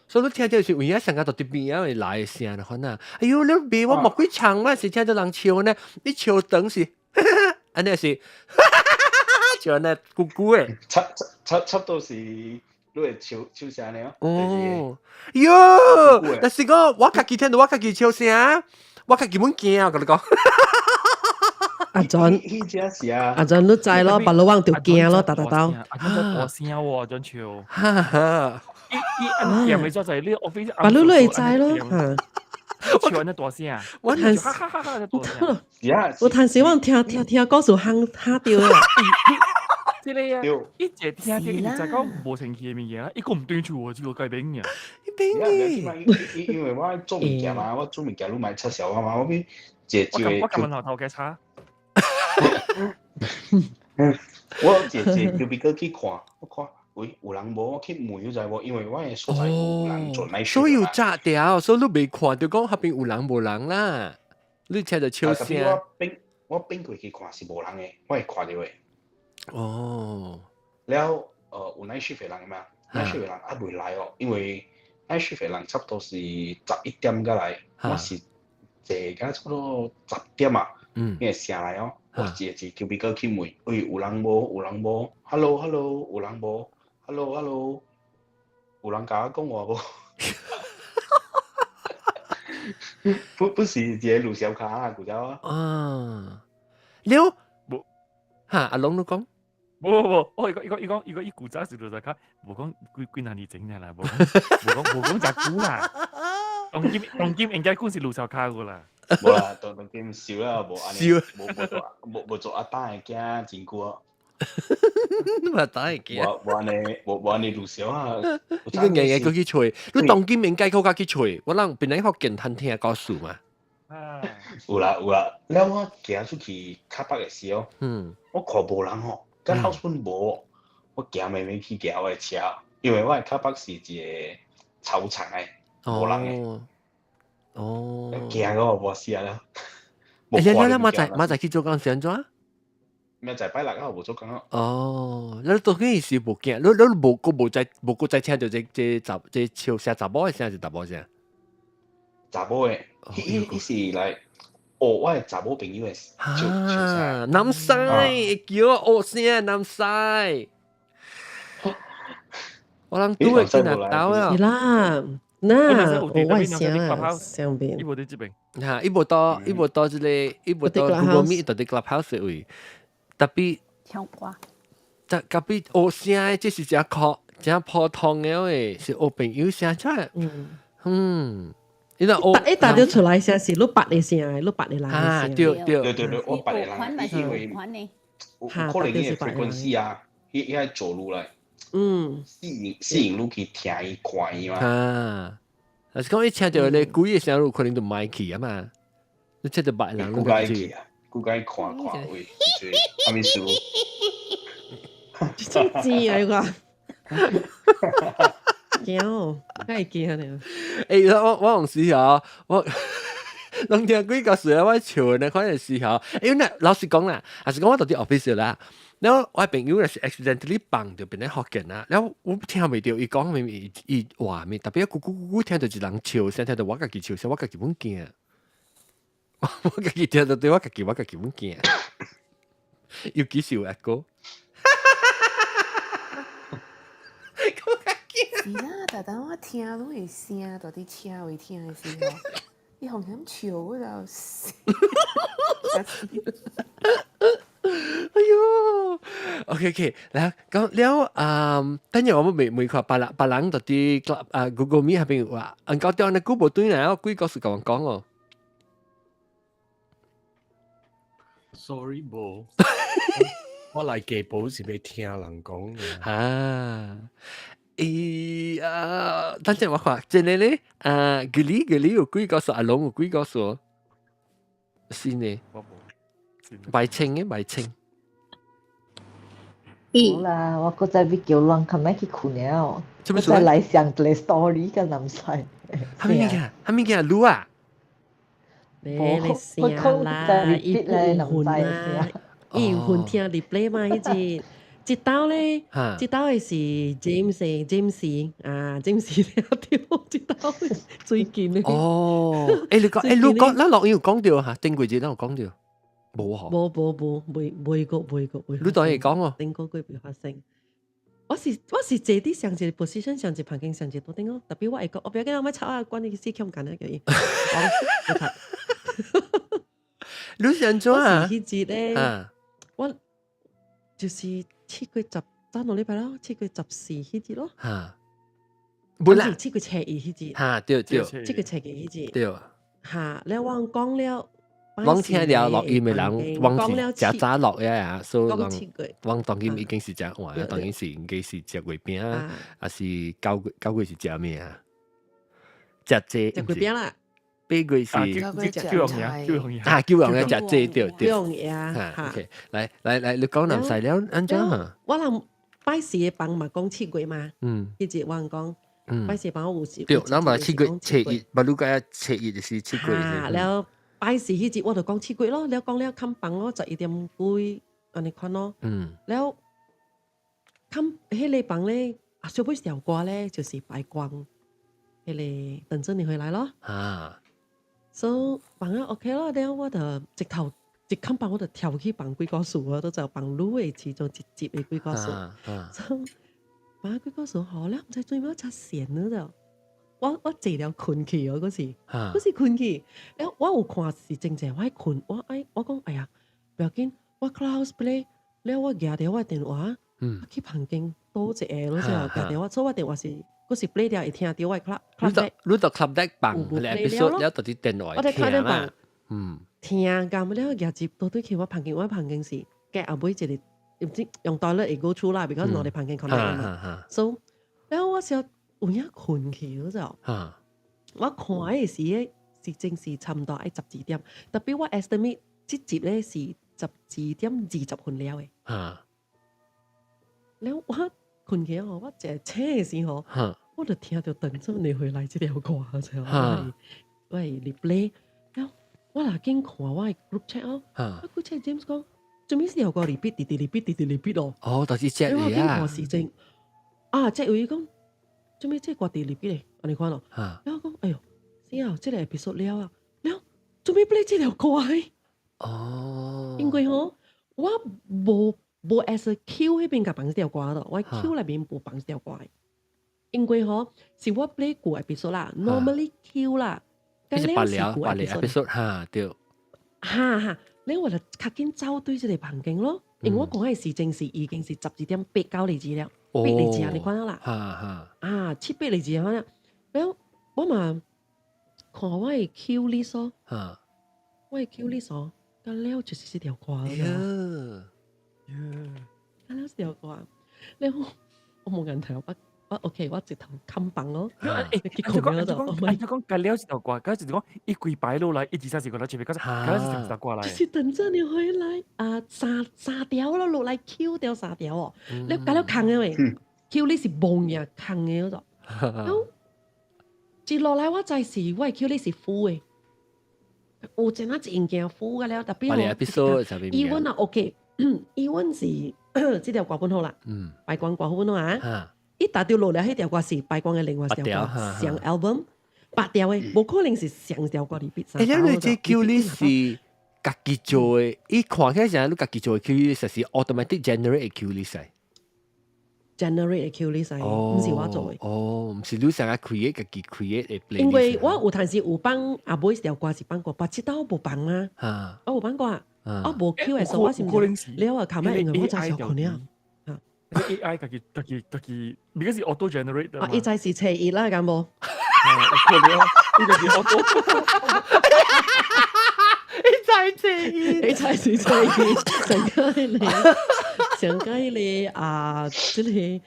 所以你聽到是有影上到到邊啊來嘅聲啦，可能。哎呦，你別我莫幾長嘛，是聽到人笑呢，你笑等是，安尼是。就那咕咕誒，差不多是你會笑聲咧。喲，但是我家己聽到我家己笑聲，我家己本驚啊！我同你講。阿 John，你知咯，白老王就驚咯，打。阿 John 大聲喎，John 笑。伊嫌咪就係呢 office。白老你知咯，笑安尼大聲，我聽時我聽歌數嚇掉啊！即係啊，一隻聽到伊就講無成氣嘅物件啦，伊個唔對住喎，只個改變嘅。因為我做物件嘛，我做物件你買出售啊嘛，我咪姐我咁問頭嘅差。我姐 cubicle 去看，我看喂有人無，我去問有在無，因為我嘅所在有人做 night 所以 shift 有嘛。炸掉，所以你未看到講下邊有人無人啦，你聽到笑特別聲。我並過去看是無人嘅，我係看到嘅。哦，了有 night shift 嘅人嘛？night shift 嘅人還未來哦，因為 night shift 嘅人差不多是11點才來，我是坐到差不多10點啊，因為醒來哦，我坐cubicle去問，喂有人無？有人無 ？Hello， 有人無 ？Hello， 有人甲我講話無？不是一個盧小卡啊，古仔啊，了，嚇阿龍都講。冇，我如果依古仔時就睇，冇講歸哪裡整嘅啦，冇講隻股啦，當今應該官是路上卡噶啦。冇啦，當今笑啦，冇安尼，冇做阿單嘅驚真久。嘛打係嘅，冇安尼路上啊，呢個日日佢去吹，你當今應該佢家去吹，我諗本來學健談聽告訴嘛。有啦，了我行出去卡北嘅時候，我看無人吼。剛好順無，我行慢慢去行我嘅車，因為我嘅卡北是一個操場誒，無人嘅。哦。行到我無死啦。你馬仔去做工時陣？咩就係拜六啊，無做工咯。哦，你到嗰陣時無驚，你無再聽到這笑聲查某嘅聲是查某聲？查某嘅，伊是來。我係查某朋友嘅笑聲，男婿叫我聲男婿，我諗都會見得到啊。是啦，那我外聲啊，上邊。依部啲接邊嚇，依部多之類，依部多 Google Meet 到啲 Clubhouse 位，特別唱歌，特別我聲，即是只普通嘅喂，是我朋友聲出嚟，因為我打咗出來聲是碌白嘅聲，碌白嘅人嘅聲。對，我白嘅人，因為可能伊嘅 frequency 啊，伊係走路來，吸引你去聽伊看伊嘛。但是講你聽到咧鬼嘅聲，有可能就買去啊嘛。你聽到白人，估計去啊，估計看喂，阿咪叔，真知啊個。驚，梗係驚你。我同時候，我當聽幾個時候我笑呢，可能時候，因為老實講啦，還是講我到啲 office 啦，然後我朋友咧是 accidentally 幫到邊啲學緊啦，然後我聽未到，伊講咪伊話咪，特別咕聽到一人笑聲，聽到我家己笑聲，我家己本驚，我家己聽到對我家己本驚，要幾時有 echo？是啦，但當我聽到嘅聲，到啲車位聽嘅時候，你紅咁笑嗰度死。哎呦 ，OK， 嗱，咁了等陣我們每塊白人到啲Google Meet 下邊話，搞掉那 Google 對啦，鬼告訴講講哦。Sorry， 冇。我嚟記寶是俾聽人講嘅。等陣我話，真係咧，Gili 有鬼告訴阿龍有鬼告訴，是呢。白青。好啦，我嗰陣俾叫亂琴日去困了，我再來上個 story 個男仔。係咪嘅錄啊？你聲啦，伊有混啊，伊有混聽 replay 嘛，一刀咧，一刀嘅是 James 啊 ，James 了掉，一刀最近咧。哦，你講，咱錄音有講到嚇，頂幾節咱有講到。冇嗬，冇，每個。你當然講喎，頂個會發生。我是坐啲上一個 position 上一旁邊上一多頂咯，特別我係講，我不要跟我咪吵啊，關你事咁緊啊，叫伊。你想做啊？我是迄日咧，我就是7月10爭落禮拜咯，7月14迄日咯。嚇，冇啦，7月7日迄日。嚇，對，7月7日迄日。對。嚇，你我講了。我聽了錄音嘅人，我是食早錄呀，所以我當然已經是食晏，當然是應該是食月餅啊，還是9月是食咩啊？食月餅啦，八月是叫人嘅食這對對。用呀嚇。 OK，來，你講南西了，安怎嚇？我人拜四嘅幫嘛講7月嘛，一節我人講拜四幫我有時。對，咱嘛7月7月，不如講7月就是7月。แล้ว拜四迄節我就講7月咯，แล้ว講了冚幫咯11點幾安尼款咯。แล้ว冚迄個幫咧，小妹條歌咧就是白光，迄個等着你回來咯。所以幫啊 OK 咯，แล้ว我就直頭一冚幫我就跳去幫幾個數啊，都就幫女嘅其中一節嘅幾個數。所以幫幾個數好了，唔使做咩擦線咯就。我坐了困去哦，嗰時困去，แล้ว我有看是正正我困，我講哎呀，不要緊，我 close play，แล้ว我夾掉我電話，去旁邊多一個咯，就夾掉我，所以我電話是嗰時 play 掉，會聽到我 club deck，你就 club deck 放，你 episode 了就啲電話聽啦，聽咁了夾接到對去我旁邊是夾後尾一個，唔知用袋咧會 go through 啦，because 我哋旁邊 connect 嘛，所以แล้ว我時有影困去嗰就，我看嘅是正是差唔多喺12點，特別我 estimate 這節咧是12點20分了嘅。แล้ว我困去哦，我坐車嘅時候，我就聽到等咗你回來這條歌就，我係 replay，แล้ว我嗱經看我係 group chat 哦，我 group chat James 講，做咩條歌 repeat 哦？哦，就是這嚟啊！我經看時正即係佢講。做咩即係掛地裂嘅？我哋看咯，然後講，哎呦，死啊！即係 episode 了啊，了做咩 play 這條歌啊？因為我冇 as a Q 嗰邊夾綁條歌咯，我 Q 裏邊冇綁條歌。因為是我 play 過 episode 啦 ，normally Q 啦，但係係八了 episode 對。你我就較緊走對這個環境咯，因為我講嘅時正是已經是12點8、9嚟字了。8嚟字啊，你看到啦？7、8嚟字啊，แล้ว我嘛看我係 Q list 咯，我係 Q list 咯，咁แล้ว就是條歌咯，咁แล้ว條歌，แล้ว我冇人睇我 OK， 我直頭冚棒咯，結果嗰度，我講隔了一條歌，嗰時講一跪拜落來，一二三四個來前面，嗰時就過來。就是等着你回來三條咯，落來 Q 掉3條哦，你隔了坑嘅未 ？Q 你是蒙呀坑嘅嗰度，咁接落來我再是我 Q 你是負嘅，有真係真件負嘅了，特別我 even 啊 OK，even 是這條歌本好啦，白光歌本好啊。一打掉落嚟，迄條歌是白光嘅另外一條歌，上 album 8條嘅，冇可能是上條歌裏邊。你這 Q list 是自己做嘅，一看起來你自己做嘅 Q list 是 automatic generate 嘅 Q list。generate 嘅 Q list 唔是我做嘅。唔是你成日 create 自己 create 嘅 playlist。因為我有陣時有幫阿妹條歌是幫過，但係我冇幫啊。我有幫過啊，我冇 Q 嘅時候，我是你話琴日我就係可能。AI 自己，because 是 auto generate 的嘛。一再是車熱啦，咁冇。呢個是 auto。一再是車熱，上街你啊，即係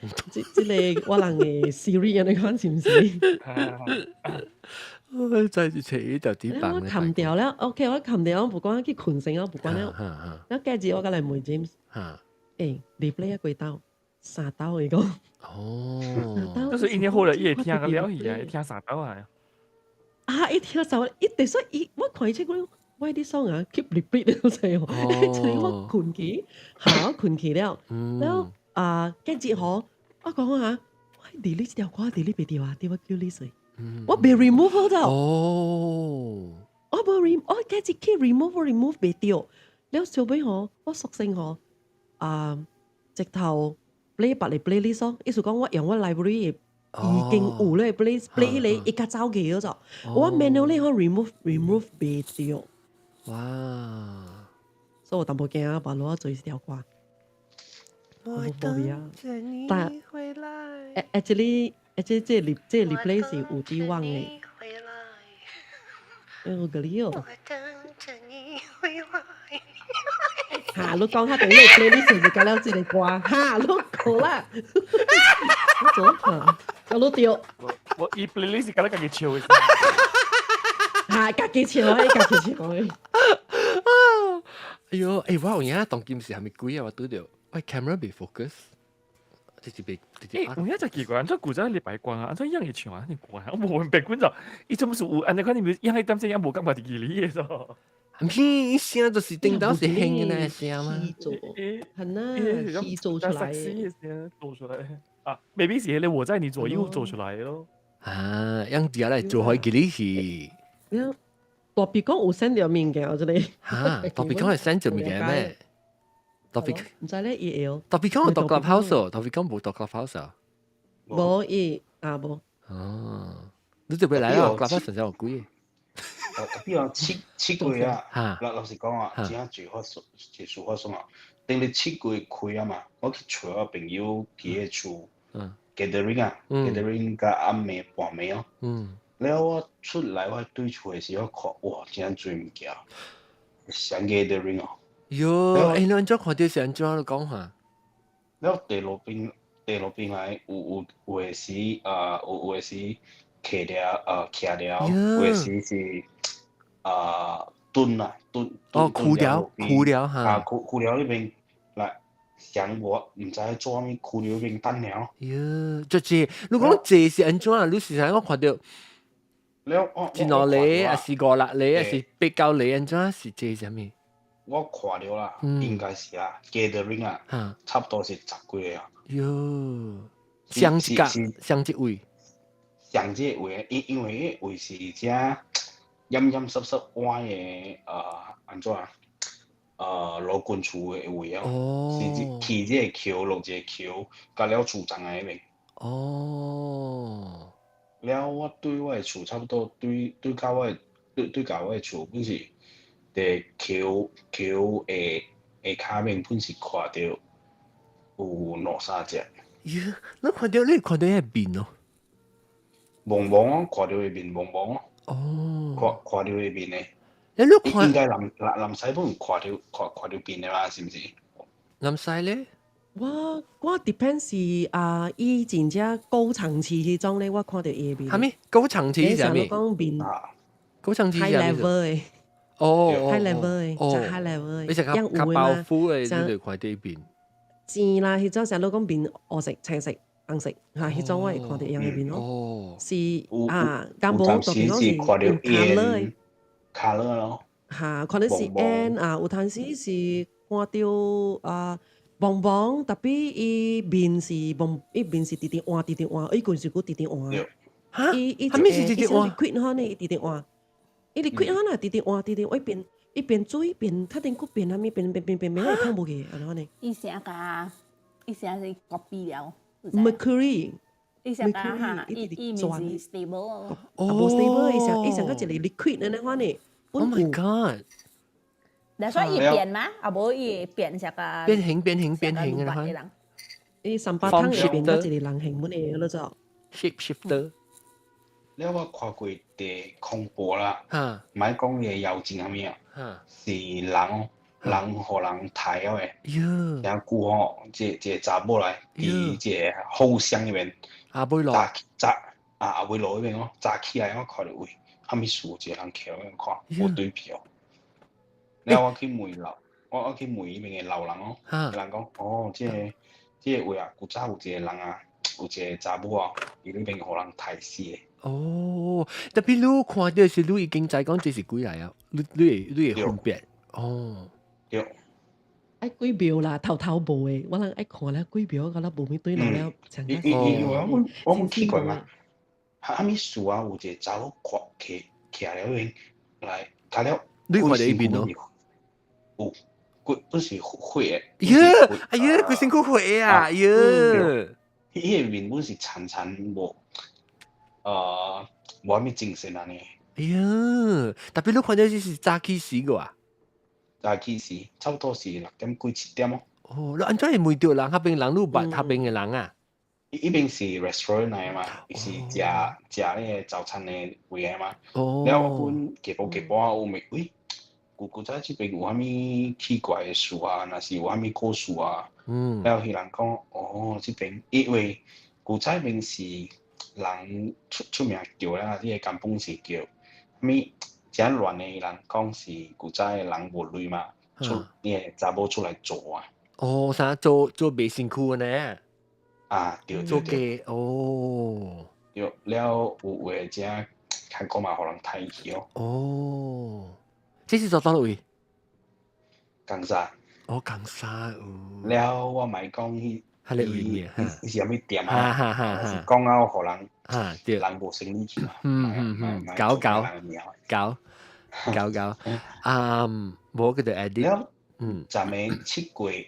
我人嘅 Siri 你講是唔是？再是車熱就點辦？我冚掉啦 ，OK， 我冚掉，我唔講佢群性，我唔講啦。我繼住我嘅嚟梅 James。你 play 一句刀。3刀嚟講，就是一年後來，伊會聽個了去啊，聽3刀啊。一聽就一定所以，我看出嗰我啲 song 啊 keep repeat 咗滯喎，就係我困起，我困起了，แล้ว跟住我講下，我 delete 條歌 delete 俾掉啊，掉我 Q list，我被 remove 咗就，我跟住 keep remove 俾掉，แล้ว小俾我索性我直頭。play 白嚟 playlist 咯，意思講我用我 library 已經有咧 play 你一家走嘅嗰就，我 manually 可 remove 俾掉。哇！所以我淡薄驚啊，把攞做一條歌。我等着你回來。actually 這 replay 是有啲忘嘅。我個哩哦。我等着你回來。你講下對你 playlist 就搞了這個歌，你講啦，我做我掉，我 playlist 搞得自己笑嘅。家己笑的，家己笑的。哎呦，我有影當劍時係咪貴啊？我拄着，喂 camera 被 focus，直接被有影真奇怪，安怎古仔你白光啊？安怎樣嘅唱啊？你怪我無白觀就，伊做乜事有安尼看你咪樣係點先樣無感覺自己嘅咯？咪聲就是頂到是輕嘅那聲嘛。做，係啦，氣做出來嘅聲做出來啊，maybe 是你我在你左右做出來咯。啊，樣啲嚟做開幾哩去。特別講有 send 條面嘅，我真係。嚇，特別講係 send 條面嘅咩？特別唔知咧，伊有。特別講係讀 clubhouse，特別講冇讀 clubhouse 啊。冇伊冇。哦，你就俾嚟啦，clubhouse 成日有貴嘅。比如七個月啊，老實講啊，只係住發送啊，等你7個月開啊嘛，我去找我朋友佢嘅厝 gathering 啊 ，gathering 加暗暝半暝哦。然後我出來我對厝嘅時候看，哇，真係最物件，上 gathering 哦。喲，你安怎看到是安怎你講下？然後地路邊來有嘅時有嘅時徛了有嘅時是蹲啊蹲。哦，枯了嚇。啊，枯了呢邊嚟上我唔知做咩枯了邊等了。喲，就這，你講這是安怎啊？你時常我看到。一兩厘，還是5-6厘，還是8-9厘，安怎是這是咩？我看到啦，應該是啦，gathering 啊，差不多是10幾個啊。喲，上一位，上這位，因為位是只陰陰濕濕歪嘅安怎啊？老軍厝嘅位啊，是起這個橋落這個橋，隔了厝長喺邊。哦。了，我對我嘅厝差不多對到我嘅厝本是地橋下面本是看到有2-3隻。咦，你看到迄面哦？蒙蒙哦，看到迄面蒙蒙哦。哦。看到迄面咧。應該南西本看到面嘅啦，是唔是？南西咧？我 depend 是以前只高層次迄種咧，我看到伊邊。係咩？高層次係咩？講面。高層次係 high level 嘅。哦。high level 嘅，就 high level 嘅。你食較包袱嘅，你就看到邊。錢啦，迄種成日講面黑色、青色、紅色，嚇，迄種我會看到樣嘅面咯。哦。是咁冇特別講是 color 咯。嚇，可能是 N 有陣時是看到棒棒，特別伊面是棒，伊面是直換，伊個是個直換。嚇？係咩是直換？liquid 可能伊直換，伊 liquid 可能直換，伊變水變，特定個變下面變，我看無嘅，安尼。伊成是 copy 了。Mercury。伊成嚇，伊面是 stable 哦。無 stable，伊成個一個 liquid 安尼款呢。Oh my god！但所以伊變嘛，啊無伊變成個變形嘅啦。伊3把湯入邊嗰一個人形本嚟咯，就 shapeshifter。你我看過啲恐怖啦，唔係講嘢妖精係咩啊？是人互人抬咗嘅。然後古吼，這查某來佇這後巷入面，阿妹路阿妹路入面哦，炸起來我看到喂，蝦米樹一個人徛喺度看，無對票。然後我去問伊邊嘅老人哦，人講哦，這個位啊，古早有一個人啊，有一個查某啊，伊呢邊互人抬死嘅。哦，特別你看到是你已經知講這是鬼嚟啊，你會分別。哦。對。愛幾秒啦，頭無誒，我人愛看咧幾秒，我覺得無咩對路了，真係。我奇怪嘛，蝦米樹啊，有一個查某徛了邊來，睇了。你看到呢邊咯？有，嗰是血嘅。哎呀，佢身軀血啊！哎呀，伊個面本是殘無啥物精神安尼。哎呀，特別你看到是早起時個啊？早起時差不多是6點幾7點哦。哦，你安怎會問到人？嗰邊人你捌嗰邊嘅人啊？呢邊是 restaurant 嚟嘛，是食呢個早餐嘅位嚟嘛。然後我本幾波我咪喂。古早這邊有蝦米奇怪嘅樹啊，若是有蝦米果樹啊，然後迄人講，哦，這邊因為古早邊是人出名叫啦，啲個根本是叫咩真乱的人讲是古早的人无类嘛，查某出来做啊。哦，啥做袂辛苦呢？啊，对做对。嘅哦。对，了有话只看讲嘛，互人睇去哦。哦，这是做倒位？江沙。哦，江沙哦。了，我咪讲伊是啥物店啊？是讲啊，互人人无生理去嘛。搞。无个就 edit。了，昨暝7月，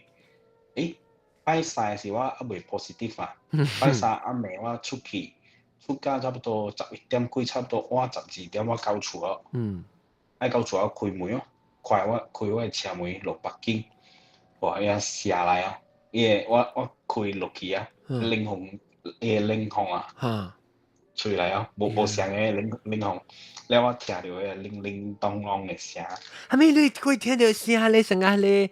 拜三是我还未 positive 啊。拜三暗暝我出到差不多11點幾，差不多晚12點我到厝哦。愛到厝開門哦，開我的車門落北京，哇！伊下來哦，我開落去啊，冷風啊，吹來哦，無上嘅冷風，了我聽到迄叮叮當當嘅聲。係咪你會聽到聲咧？成個咧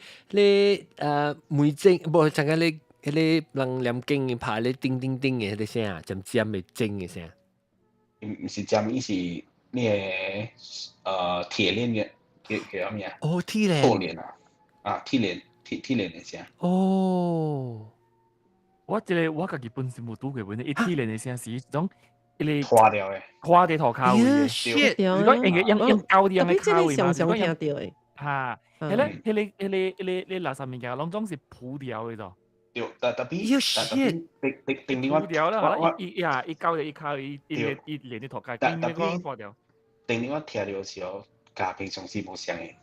梅精，無成個咧。迄個人念經嘅拍咧叮叮叮嘅迄個聲，尖尖嘅精嘅聲。唔是尖，伊是那個鐵鏈嘅叫咩啊？哦，鐵鏈。錯鏈啊！鐵鏈嘅聲。哦。我家己本身冇拄過問題，鐵鏈嘅聲是一種一個拖掉嘅，拖地頭卡位嘅。如果用高啲嘅卡位嘛，如果用嚇，迄個垃圾物件，攏總是鋪掉嘅咯。對，特別定我掉啦，一高一卡一連啲頭卡，定你個破掉。定我聽到時候，甲平常時無相嘅，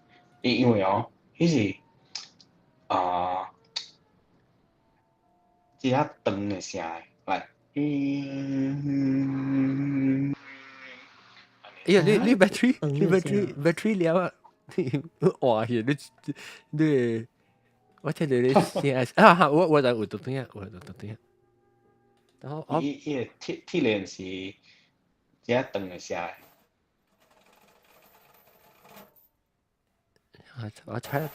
因為哦，迄是即下長嘅聲來。哎呀，你 battery 了啊！哇呀，你。我聽到你聲啊！我就有讀聽，然後伊個鐵鏈是只長嘅聲。我猜下。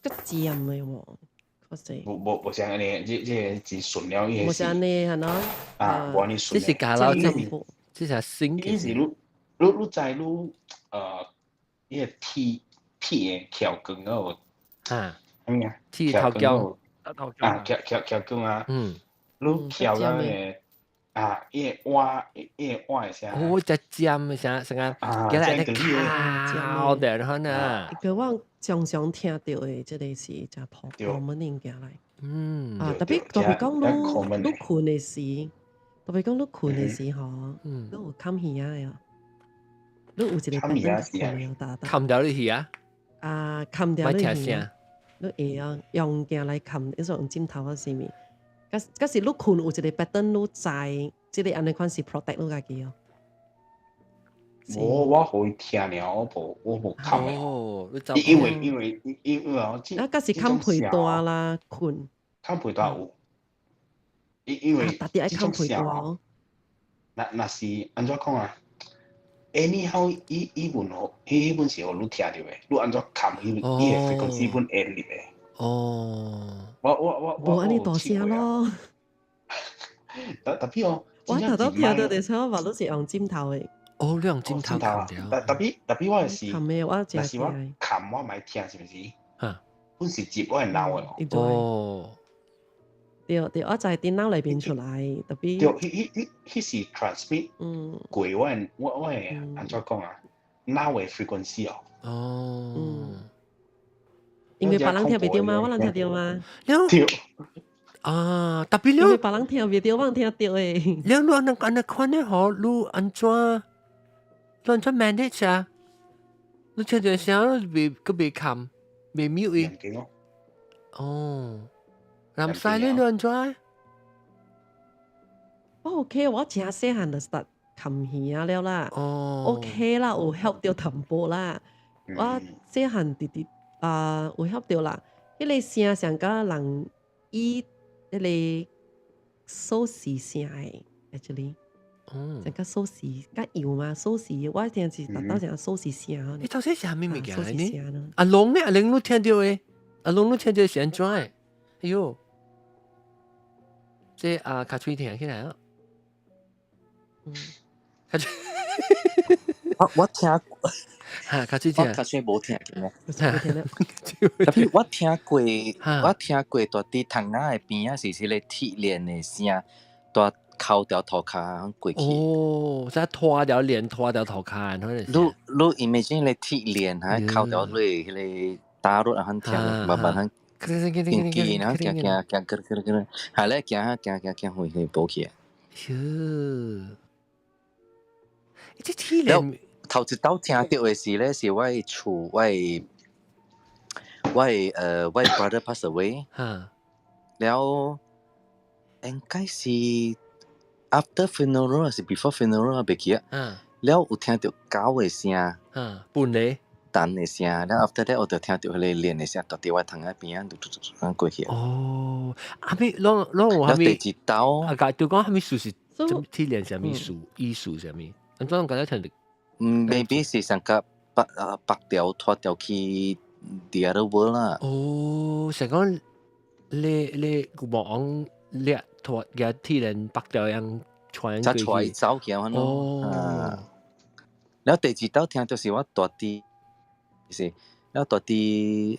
個尖嘅喎。無像安尼，即是順了伊個。無像安尼係喏。無安尼順。這是假佬，這是新嘅。伊是你知伊個鐵嘅橋根嗰個。咩啊？鐵頭橋。橋根啊。你橋到嘅伊個碗嘅聲。哦，只尖嘅聲，成個叫嚟烤的，然後呢？個我常常聽到嘅，即係是只破我們應該來。特別講你困嘅時，特別講你困嘅時候，你有冚耳啊？你有一個困了打。冚掉你耳啊？冚掉你耳。你會啊用鏡來冚，一種枕頭啊是咪？嗰時你困有一個 pattern， 你知即個安尼款是 protect 你家己哦。我可以聽了，我無冚嘅。因為我知。嗰時冚被單啦，困。冚被單有。因為特別愛冚被單哦。若是安怎講啊？anyhow，伊本是互你聽到嘅，你安怎冚伊個 frequency 本會入嘅。哦。我安尼大聲咯。特別哦。我頭都聽到你想話，你是用枕頭嘅。哦，你用枕頭冚掉。特別我是，冚嘅我真係。若是我冚我咪聽是毋是？嚇。本是接我係鬧嘅。哦。對，我就係電腦裏邊出來，特別。對，迄是 transmit。過我係安怎講啊？鬧嘅 frequency 哦。哦。因為別人聽唔到嘛，我能聽到嘛。對。特別了。因為別人聽唔到，我能聽到誒。了，你安尼款咧，嗬，你安怎 manage 啊？你聽到聲，佢未冚，未 mute 嘅。哦。咁細咧，你安怎？我 OK， 我真細漢就 start 冚耳了啦。OK 啦，有 help 到淡薄啦。我細漢直有 help 到啦。迄個聲上甲人伊迄個鎖匙聲誒 ，actually。成個鎖匙甲油嘛，鎖匙我聽是達到成個鎖匙聲。你頭先係咩物件呢？阿龍呢？阿龍你聽到誒？阿龍你聽到是安怎誒？哎呦，这啊卡嘴听起来啊，卡嘴我聽哈卡嘴听，我較算無聽嘅，冇聽啦。特別我聽過大啲窗仔嘅邊啊，是迄個鐵鏈嘅聲，大扣條塗骹過去。哦，即係拖條鏈拖條頭殼，可能你 imagine 個鐵鏈喺扣條類迄個打落啊，聽慢慢電機，然後行，係咧行回去補起。這鐵鏈頭一道聽到嘅是咧，是我嘅厝，我嘅 brother pass away， แล้ว應該是 after funeral 還是 before funeral 我唔記得，แล้ว有聽到狗嘅聲，本嚟蛋嘅聲，แล้ว after that 我就聽到佢哋練嘅聲，到底我窗喺邊啊，就過去。哦，係咪攞係咪？第二道啊，就講係咪屬是鐵鏈係咪屬藝術係咪？咁當然覺得聽到。maybe 是上個白條拖條去 the other world 啦。哦，成講你網掠拖嘅鐵鏈白條樣傳就傳走嘅嘛咯。แล้ว第二道聽到是我大啲，是แล้ว大啲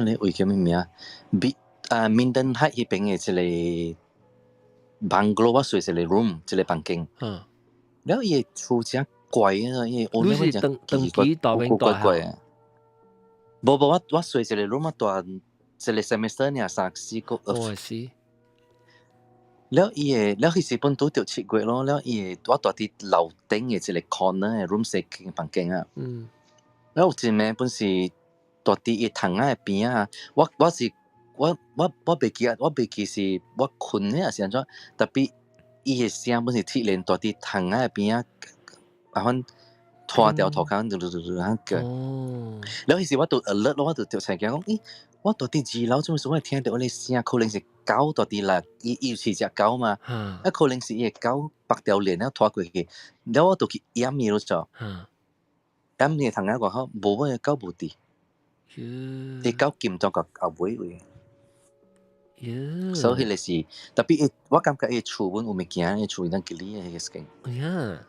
你會叫咩名啊？Minden Heights 嗰邊嘅一個 bungalow 我睡一個 room 一個房間。แล้ว伊厝真怪啊！伊我那邊真奇怪啊！無我睡一個 room 大一個 semester 呢3-4個。哦是。แล้ว伊是本拄着7月咯，แล้ว伊我大啲樓頂嘅一個 corner 嘅 room 嘅房間啊。แล้ว有一暝本是大啲伊窗仔嘅邊啊，我袂記啊，我袂記是我困咧還是安怎，特別。伊嘅聲本是鐵鏈大啲窗仔邊啊，啊反拖條塗骹就個，แล้ว伊時我就 alert 咯，我就條菜講，咦，我大啲2樓做咩事我聽到我啲聲，可能是狗大啲啦，伊是隻狗嘛，啊可能是伊個狗白條鏈啊拖過去，แล้ว我就去掩伊咯就，掩伊窗仔個口，無我個狗無啲，啲狗撳咗個後尾位。所以迄個是，特別我感覺伊厝本有物件，伊厝當吉利嘅迄個間。哎呀，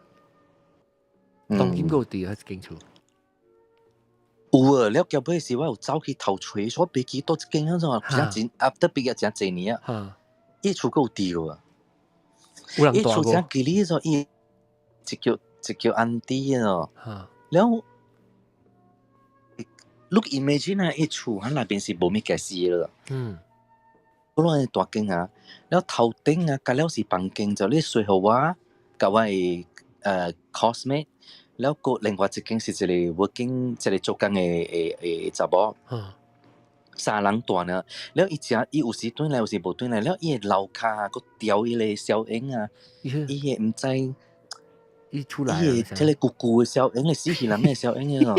當今個地係間厝。有啊，了後尾時我有走去頭吹，我袂記到一間啊，怎真真 after 畢業真濟年啊，伊厝個有地個啊，伊厝真吉利個，伊一叫安迪個，了，look imagine 啊，伊厝喺那邊是無物件事個。我攞大間啊，แล้ว頭頂啊，隔了是房間就你隨互我，甲我嘅cosmate，แล้ว個另外一間是一個 working 一個做工嘅查某，3人大呢，แล้ว伊有時轉來有時無轉來，แล้ว伊嘅樓骹個吊伊個小鷹啊，伊嘅唔知，伊出來，伊嘅即個咕咕嘅小鷹，死去人咩小鷹啊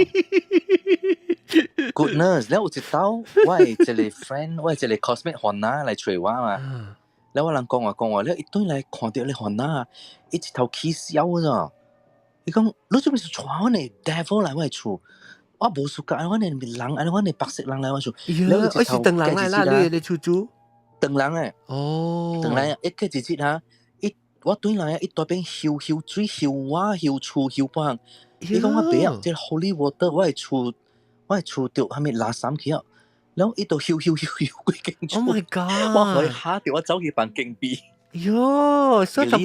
！Goodness，แล้ว有一道我係一個 friend，我係一個 cosmate 韓娜來找我嘛，แล้ว我人講話，แล้ว伊轉來看到你韓娜，伊一頭起笑咗，伊講你做咩是帶我哋 devil 來我厝？我無事㗎，我哋人，我哋白色人來我厝。แล้ว我是等人來啦，你厝住？等人誒，等人一個日嚇，我轉來一大邊燒水、燒瓦、燒厝、燒飯，伊講我袂啊，即 holy water 我係厝。我係厝着係咪垃圾去啊？然後伊度咻幾間厝 ，Oh my god！ 我可以嚇掉我走去房間邊。喲，所以就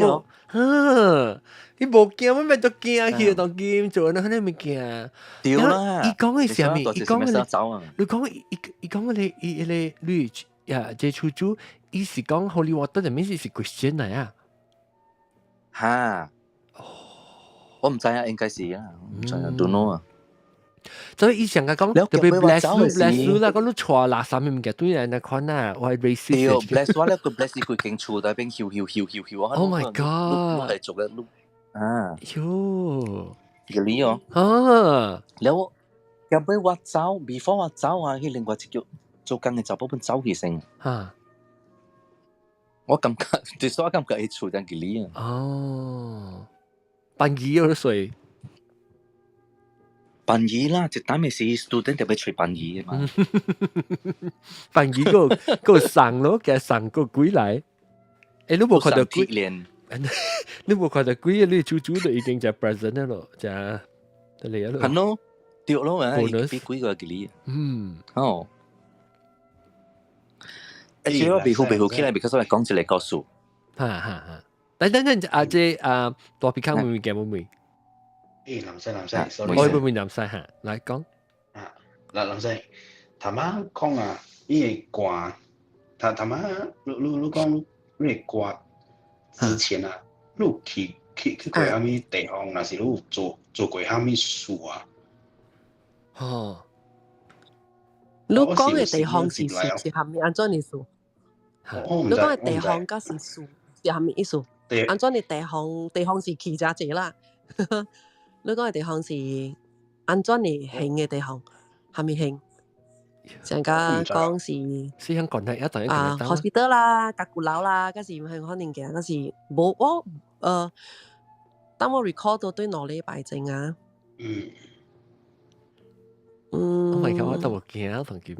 你無驚，我咪都驚去當劍做那啲物件。對啦，伊講嘅係咩？伊講嘅，你講嘅你呀，這厝主，伊是講 Holy Water 入面是 Christian 嚟啊？嚇，我唔知啊，應該是啊，唔知啊 ，don't know 啊。所以以前嘅講特別 bless you 啦，講你錯垃圾物件對人嚟看啊，我係 racist。bless 我咧，佢 bless 佢間厝喺邊囂，Oh my god！ 我係做嘅碌啊，喲，嘅理哦。แล้ว後尾我走 ，before 我走啊，佢另外一個做工嘅查某本走起身。我感覺，最少我感覺佢厝真嘅理啊。哦，半夜有得睡。樊姨啦，一單咪是 student 特別吹樊姨嘅嘛。樊姨個送咯，嘅送個鬼嚟。誒，你冇看到鬼？你冇看到鬼？你豬豬都已經就 present 咯，就嚟咯。係咯，對咯，比鬼個幾哩。哦。誒，我避好起來，because 我嚟講一個故事。等，阿姐大皮卡妹妹嘅妹妹。男仔，sorry。我妹妹男仔嚇，嚟講。男仔，頭晚講啊，呢個歌，頭晚你講呢個歌之前啊，你去過蝦米地方，還是你做過蝦米事啊？哦。你講嘅地方是蝦米？安怎嘅事？你講嘅地方甲是事，是蝦米意思？安怎嘅地方是去遮濟啦。你講嘅地方是安怎嘅興嘅地方，係咪興？成家講是香港係一定hospital 啦、甲骨樓啦，嗰時唔係可能嘅，嗰時冇我當我 record 到對哪裡擺正啊？Oh my god！我都冇驚同佢。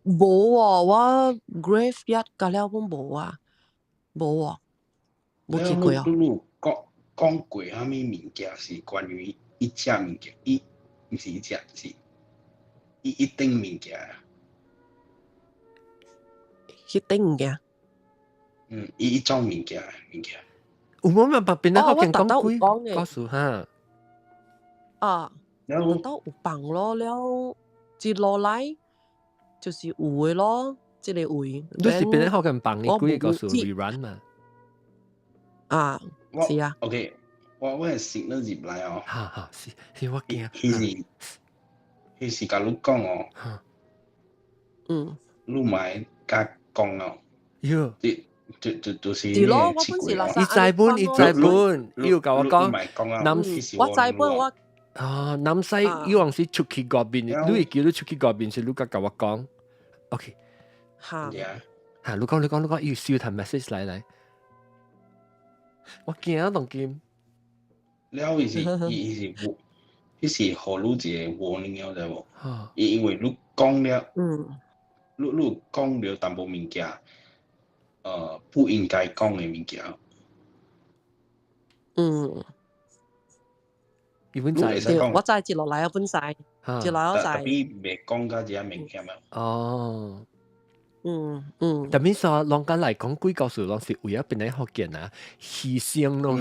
冇啊！我 graveyard 隔了本冇啊，冇啊，冇見過啊。講過蝦米物件是關於一隻物件，唔是一隻，是一定物件。一定物件。一種物件。有冇咩白邊咧？我見講鬼告訴嚇。啊，我都有放咯，了接落嚟就是有嘅咯，即係有。你是邊咧學緊放嘅鬼告訴 rerun 嘛？啊。是啊 ，OK， 我係識得入嚟哦。是我驚。佢是甲你講哦。你買甲講哦。喲。就是。係咯，我本是垃圾。伊知本，要甲我講。我知本我。南西以往是出去嗰邊，你會叫你出去嗰邊是你甲我講。OK。嚇。你講，要燒條 message 嚟。我驚啊，當劍。了，伊是何你一個 warning 了，知無？因為你講了，你講了淡薄物件，不應該講嘅物件。我知接落嚟，我本晒，接落我知。特別未講到這明顯啊。哦。特別說，啷個嚟講鬼故事，啷是為咗邊啲學見啊，犧牲咯。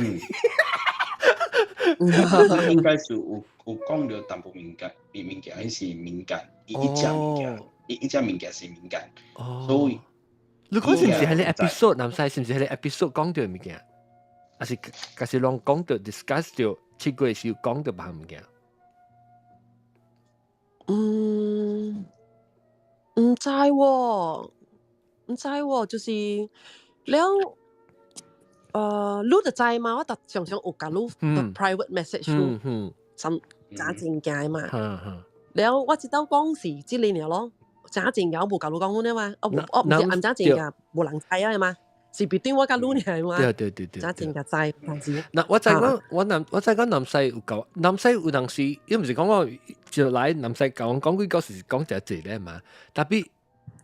應該是有講到淡薄敏感，係是敏感，一隻物件是敏感。所以，你講是唔是喺你 episode 南西，是唔是喺你 episode 講到物件？還是啷講到 discuss 到七個時講到乜物件？唔知喎，就是了。你就知嘛？我常常有甲你 private message 真真正嘅嘛。了我知道講是之類咯，真正嘅我冇甲你講嘅嘛。我唔知按真正嘅冇人知啊嘛。是between我甲你嘅嘛。對。真正嘅知，但是嗱，我再講南西有講，南西有當時，因為唔是講我就來南西講幾個時講就係咧嘛，特別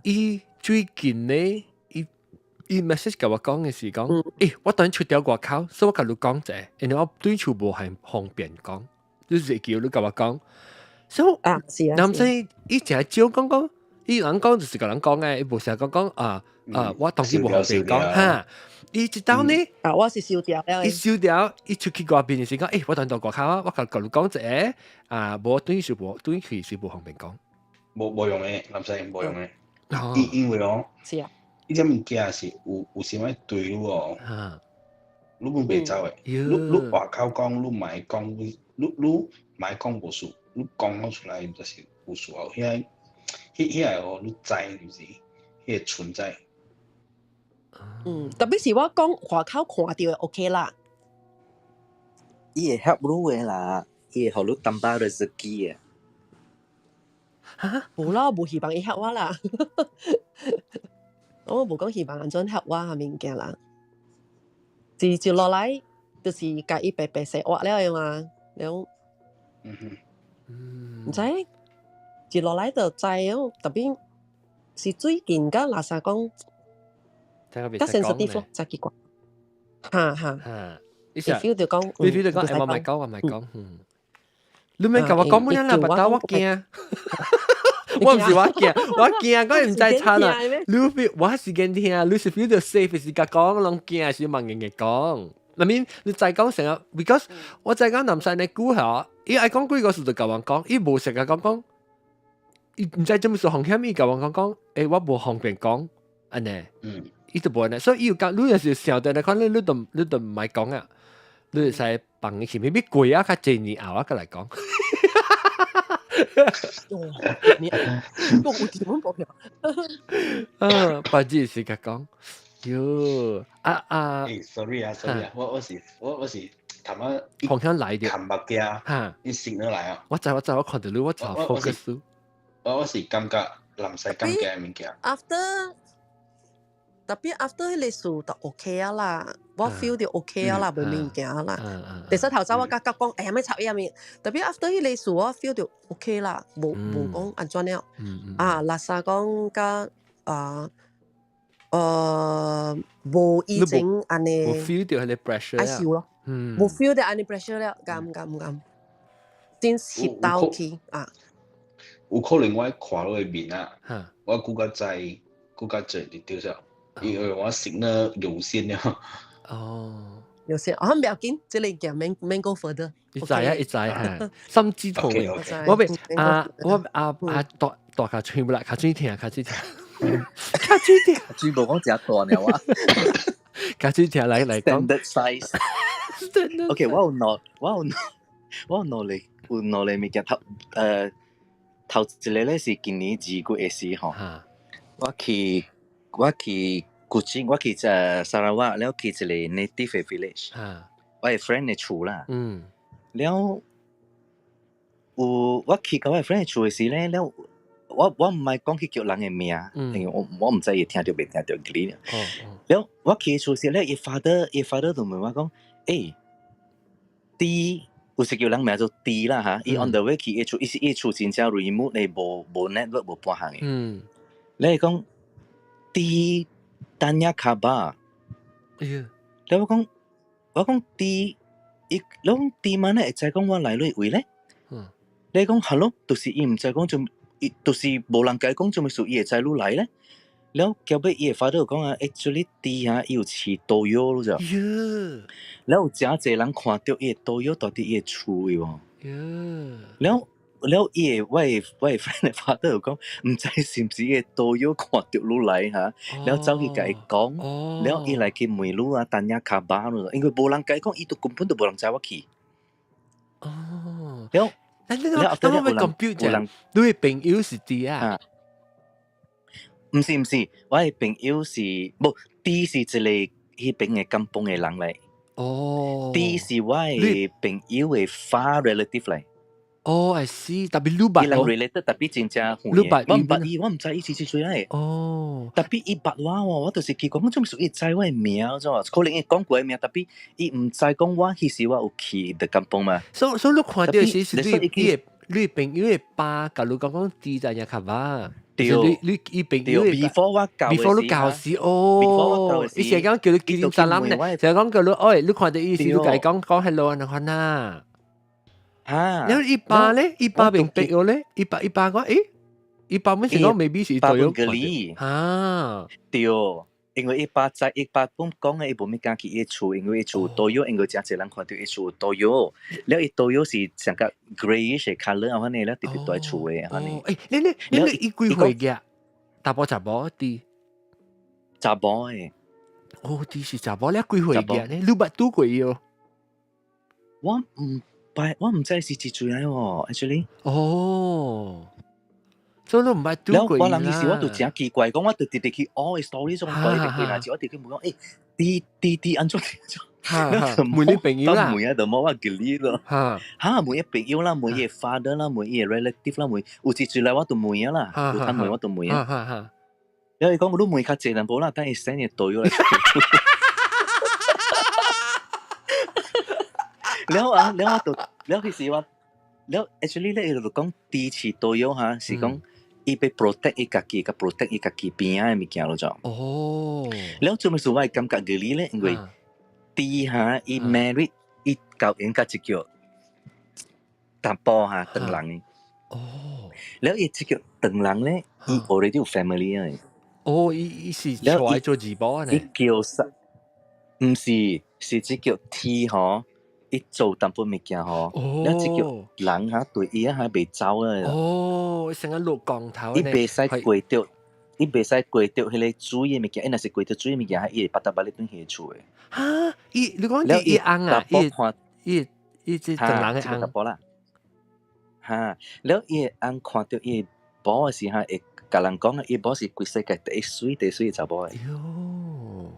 伊最近咧。伊 message 甲我講嘅是講，我等出條外口，所以我甲你講者，然後我對厝無係方便講，你就叫你甲我講，所以男仔伊就係照講，伊人講就是甲人講嘅，伊無成日講我當時無方便講嚇，伊直到呢，我是燒掉了，伊燒掉，伊出去外邊嘅時講，我等到外口啊，我甲你講者，無對佢是無方便講，無用嘅，男仔無用嘅，因為是啊。呢隻物件是有時咪對你哦，你唔袂走嘅。你外口講，你買講，你買講無數，你講出來就是無數哦。迄個哦，你知就是迄個存在。特別是我講外口看到就 OK 啦。伊會help 你嘅啦，伊會互你擔包日子嘅。嚇？冇啦，冇希望伊help我啦。我冇講希望安怎help我下面嘅啦，就落嚟就是甲伊白白寫畫了嘛，了。唔知接落嚟就知咯，特別是最近嘅垃圾講，較 sensitive 咯，真奇怪。嚇，你 feel 到講，你 feel 到講，我咪講，你咪同我講乜嘢啦？不打我驚。我唔是我驚，我唔知差啦。你 feel 我時間聽，你是 feel 到 safe 是講攏驚，是問人嘅講。I mean 你再講成日 ，because 我再講南山嘅股下，伊愛講幾個時就甲我講，伊無成日講，伊唔知做咩事，紅險伊甲我講，誒我無方便講，安尼，伊就無安尼，所以伊有講，你有時想到你看你都唔係講啊，你就使幫伊前面啲貴啊，較濟年後啊，佢嚟講。我點樣講啊，不知是甲講，喲sorry 啊，我是琴日紅響來的，琴日嘅嚇，你醒咗嚟啊！我看到你，我查 focus。我是感覺臨世感嘅物件。特別 after 你數就 OK 啊啦，我 feel 到 OK 啊啦，冇物件啊啦。第三頭走我夾講，誒咩插嘢面，特別 after 你數我 feel 到 OK 啦，冇講安怎樣。垃圾講加冇以前安尼。冇 feel 到佢哋 pressure 啊。笑咯，冇 feel 到安尼 pressure 咧，咁。先攝到去啊。有可能我看落嘅面啊，我更加濟啲掉咗。因為我食得有限了。有限，唔要緊，這裡講免go further。一知係，心知肚明。我咪大家吹不啦，卡吹聽。卡吹無講只大了啊！卡吹聽嚟講。Standard size。OK，我有攞嚟物件頭一個咧是今年2月嘅時候，我去古晉，我去沙拉瓦，然後去一個 native village，我係 friend 嘅厝啦。然後我去到我係 friend 嘅厝嘅時咧，然後我唔係講去叫人嘅名，因為我唔知伊聽到未聽到嗰然後我去厝時咧，伊 father 就問我講，D 有時叫人名做 D 啦嚇，伊 on the way 去伊厝，伊厝真正 remote 你無 network 無半行嘅。你係講D 單一卡巴，你我講 D， 你講 D 嘛咧，就係講我來呢位咧。你講 hello， 就是伊唔知講做，就是無人解講做咩事，伊會在路來咧。然後後尾伊會發到講啊 ，actually D 嚇，伊有飼導遊咯咋。然後真濟人看到伊個導遊到底伊個厝喎。然後伊個我個 friend 發到講，唔知是唔是伊個導遊看到路來嚇，然後走去甲伊講，然後伊來去問路啊，單一卡巴咯，因為無人甲伊講，伊都根本都無人知我去。然後等我咪 compute 啫，你嘅朋友是啲啊？唔是，我嘅朋友是冇 D 是一個迄邊嘅甘榜嘅人嚟。D 是我嘅朋友嘅 far relative 嚟。I see，特別你捌我。伊人 related 特別真正遠嘅。我唔知伊是幾歲嚟。特別伊捌我就是奇怪，我做咩屬於知我嘅名啫？可能伊講過嘅名，特別伊唔知講我迄時我有去的甘榜嘛。所以你看到時是你朋友嘅爸，假如講 D 就係卡巴。你朋友 before 你教時伊成日講叫你見面散攬咧，成日講叫你，你看到伊時你甲伊講 hello 啊，看呐。然後一巴咧，一巴並逼我咧，一巴講，一巴咩時講未必是對咗對，因為一巴在一巴講嘅，伊無咩敢去伊厝，因為伊厝對咗，因為真濟人看到伊厝對咗，แล้ว伊對咗是成個 greyish 嘅 color 啊，反正咧特別對厝嘅，反正。你伊幾歲嘅？查甫啲？查甫嘅。啲是查甫，你幾歲嘅？你捌拄過哦？我唔知是幾歲嚟喎 ，actually。所以你唔係拄過啦。我諗意思，我就真奇怪，講我就直直去story 中睇嘅幾下，我直去問講，啲安怎？問你朋友啦，問就冇話叫你咯。問一朋友啦，問一 father 啦，問一 relative 啦，問有幾歲嚟我就問啦，有睇問我就問啊。因為講我都問較濟人冇啦，但係生日到咗嚟。แล้ว其實ว่า了 actually 咧，就講支持導遊嚇，是講伊要 protect 伊家己，甲 protect 伊家己邊仔嘅物件咯，就。哦。了做咩事我係感覺嗰啲咧，因為啲嚇伊 married 伊交應該一叫搭波嚇鄧人嘅。哦。了伊一叫鄧人咧，伊 already 有 family 嘅。哦，伊是出來做義保啊？伊叫實，唔是，是只叫 T 嗬。伊做淡薄物件吼，了即叫人嚇對伊嚇袂走啊！哦，成個落降頭伊袂使過掉，伊袂使過掉迄個水嘅物件，伊若是過掉水嘅物件，伊會巴巴咧轉去厝誒。哈！你講伊翁啊？伊即當人嘅翁啦。哈！了伊翁看到伊寶嘅時候，會甲人講啊，伊寶是規世界第一水嘅查某誒。喲！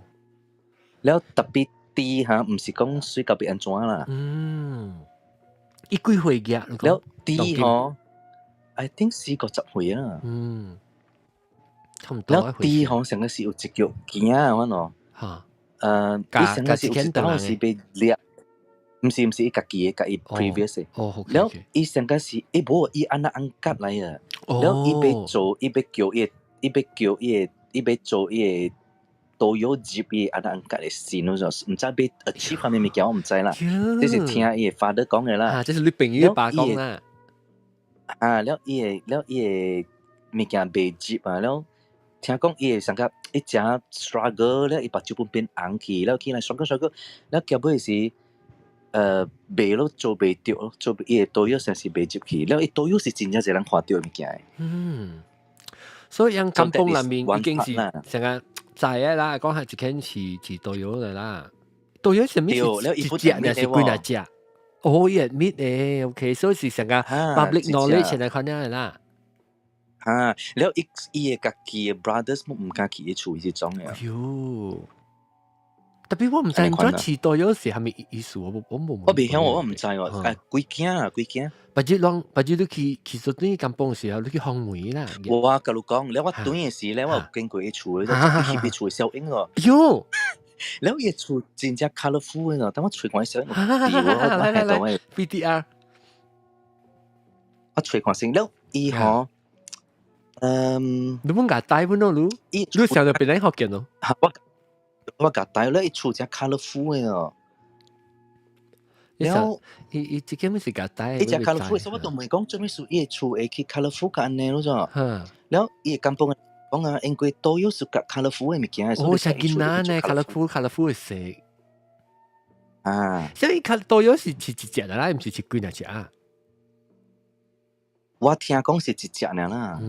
了特別。啲嚇，唔是講水甲別安怎啦。伊幾歲嘅？了啲嗬 ，I think 40-50歲啊。差唔多。了啲嗬，成個是有一腳驚啊，我喏。嚇。伊成個是有一道是被掠，唔是伊家己嘅，甲伊 previous 嘅。哦，了伊成個是伊無伊安那安格來啊。了伊要做，伊要叫伊，伊要做伊。都有接伊安那安格嘅線咯，就唔知要 achieve 方面物件，我唔知啦。這是聽伊嘅 father 講嘅啦。這是你朋友爸講啦。了伊嘅物件未接啊，了聽講伊嘅上個一隻 struggle 咧，伊把酒本變紅去，了起來 struggle，了結尾是未咯做未着咯，做伊嘅都有成是未接去，了伊都有是真正一人看到嘅物件嘅。所以喺金邦裏面已經是成個。在啦，講係一間是導遊嚟啦，導遊係咩？一隻定是幾多隻？哦，伊係搣誒 ，OK， 所以是成個 public knowledge 嚟看嚟啦。了伊嘅家己嘅 brothers 唔敢去處理呢種嘅。喲，特別我唔知唔知導遊是係咪意思？我冇。我未曉，我唔知喎。幾驚？不如你去做啲金邦時候，你去烘梅啦。我甲你講，了我短嘅時咧，我有經過伊厝咧，就去厝小英咯。喲，了伊厝真正 colourful 嘅咯，等我吹看小英，來 VTR， 我吹看先了，伊嗬，你冇夾帶本咯，你上到邊嚟學嘅咯？我夾帶咧，伊厝真 colourful 嘅咯。了，伊即個咩是夾帶？伊只 colourful，所以我都唔係講做咩事，伊厝會去 colourful 個安尼咯啫。了，伊根本講啊，因為都有是夾 colourful 嘅物件。哦，成件難呢 ，colourful 嘅色。啊，所以都有是一隻啦，唔是幾多隻啊？我聽講是一隻啦。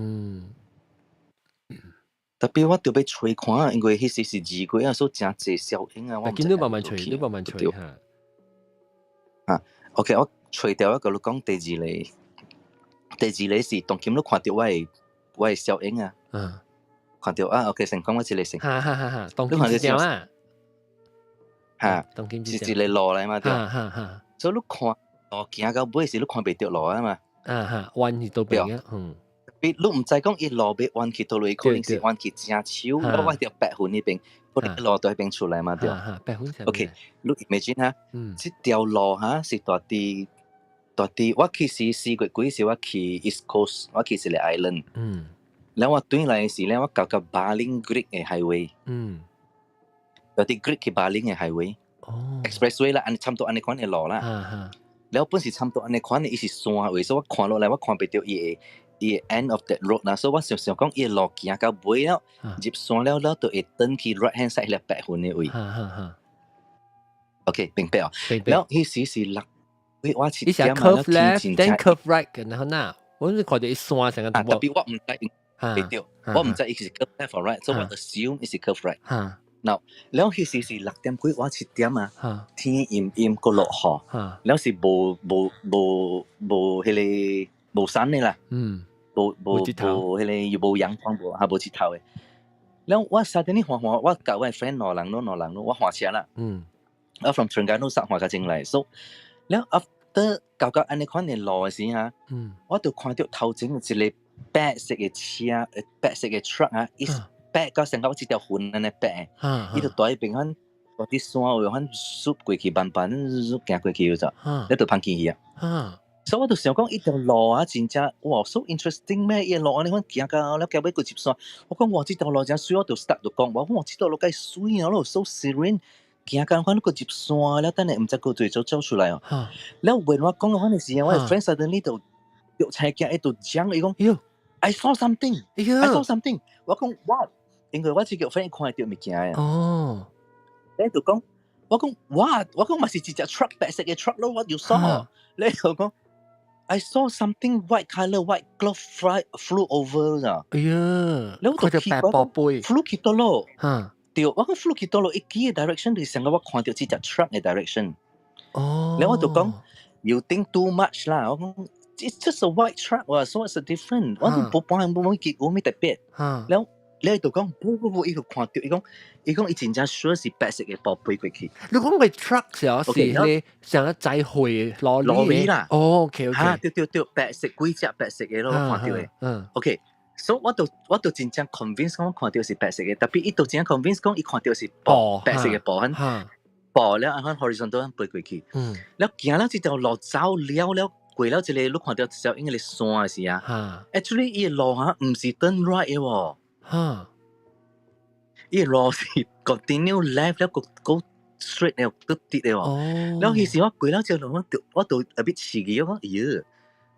特別我就要吹看，因為迄時是二月啊，所以真濟小英啊。我見到慢慢吹，你慢慢吹嚇。OK， 我吹掉一個，你講第二類是當今你看到我係小英啊。看到啊 ，OK， 成講我一個先。哈，當今之條啊。當今之條。是一個路嚟嘛？對。所以你看路行到尾時，你看袂到路啊嘛。彎去到邊啊？你唔知講伊路要彎去到落去，可能是彎去正手，我條白雲呢邊，嗰啲路都喺邊出來嘛？對。OK， 你 imagine 嚇，即條路嚇是大啲。我其實4月幾時我去 East Coast， 我去一個 island。然後我轉來時咧，我到個 Baling Creek 嘅 highway。有啲 Creek 去 Baling 嘅 highway。expressway 啦，差唔多安尼款嘅路啦。然後本是差唔多安尼款嘅，伊是山位，所以我看落來我看袂到伊 end of that road 啦，所以我想講伊路行到尾了，入山了就會轉去 right hand side 咧白雲嘅位。OK， 明白哦。然後迄時是6。我是點啊？curve left， then curve right， 然後嗱，我是看到一山成個圖。特別我唔知袂到，我唔知伊是 curve left or right，所以我 assume 伊是 curve right。嗱，然後迄時是6點幾，我7點啊，天陰個落雨，然後是無迄個無山嘅啦，無迄個又無陽光無日頭嘅。然後我3點你看，我甲我 friend 兩人咯，我換車啦。我 from Terengganu 換個進來，所以然後 after 到安尼款嘅路嘅時嚇，我就看到頭前一個白色嘅車，白色嘅 truck 啊，伊白到成個一條雲安尼白嘅，伊就喺邊款嗰啲山位款縮過去慢慢行過去咗，你就攀起去啊。所以我就想講一條路啊，真正哇 so interesting 咩？一路啊，你看行到了交尾個接線，我講哇，這條路真水，我就 start 就講，哇，這條路介水啊，咯 so serene，行到看個接線了，等你唔知個對走出來哦。แล้วwhen我講嘅嗰陣時，我嘅 friend suddenly 就腳踩腳喺度講，伊講 I saw something，I saw something，我講 what？因為我只腳 friend 看到物件啊。哦。你就講，我講 what？我講咪是一隻 truck 白色嘅 truck 咯 ，what you saw？你就講。I saw something white color, white cloth flew over 咋？哎呀，你嗰隻白寶貝 flew 幾多咯？嚇，對，我講 flew 幾多咯？一幾個 direction 就成個我看到只隻 truck 嘅 direction。哦，然後我就講 you think too much 啦，我講 it's just a white truck 喎 ，so it's a different。我講冇幫冇結果咩特別。嚇，然後你就講不，伊就看到，伊講伊真正 sure 是白色嘅寶貝過去。你講個 truck 是你成日載貨攞呢啦。哦 ，OK， 嚇，對，白色幾隻白色嘅咯，我看到嘅。OK， 所以我就真正 convince 講我看到是白色嘅，特別伊就真正 convince 講伊看到是白色嘅布了，喺 horizontal 飛過去。แล้ว行了這條路走了過了這裡，你看到就應該係山嘅事啊。Actually，伊個路嚇唔是 turn right 嘅喎。嚇！依路是 continue left แล้วgo straight แล้ว都跌了喎。แล้ว其實我過了之後，我就a bit 刺激，我講咦，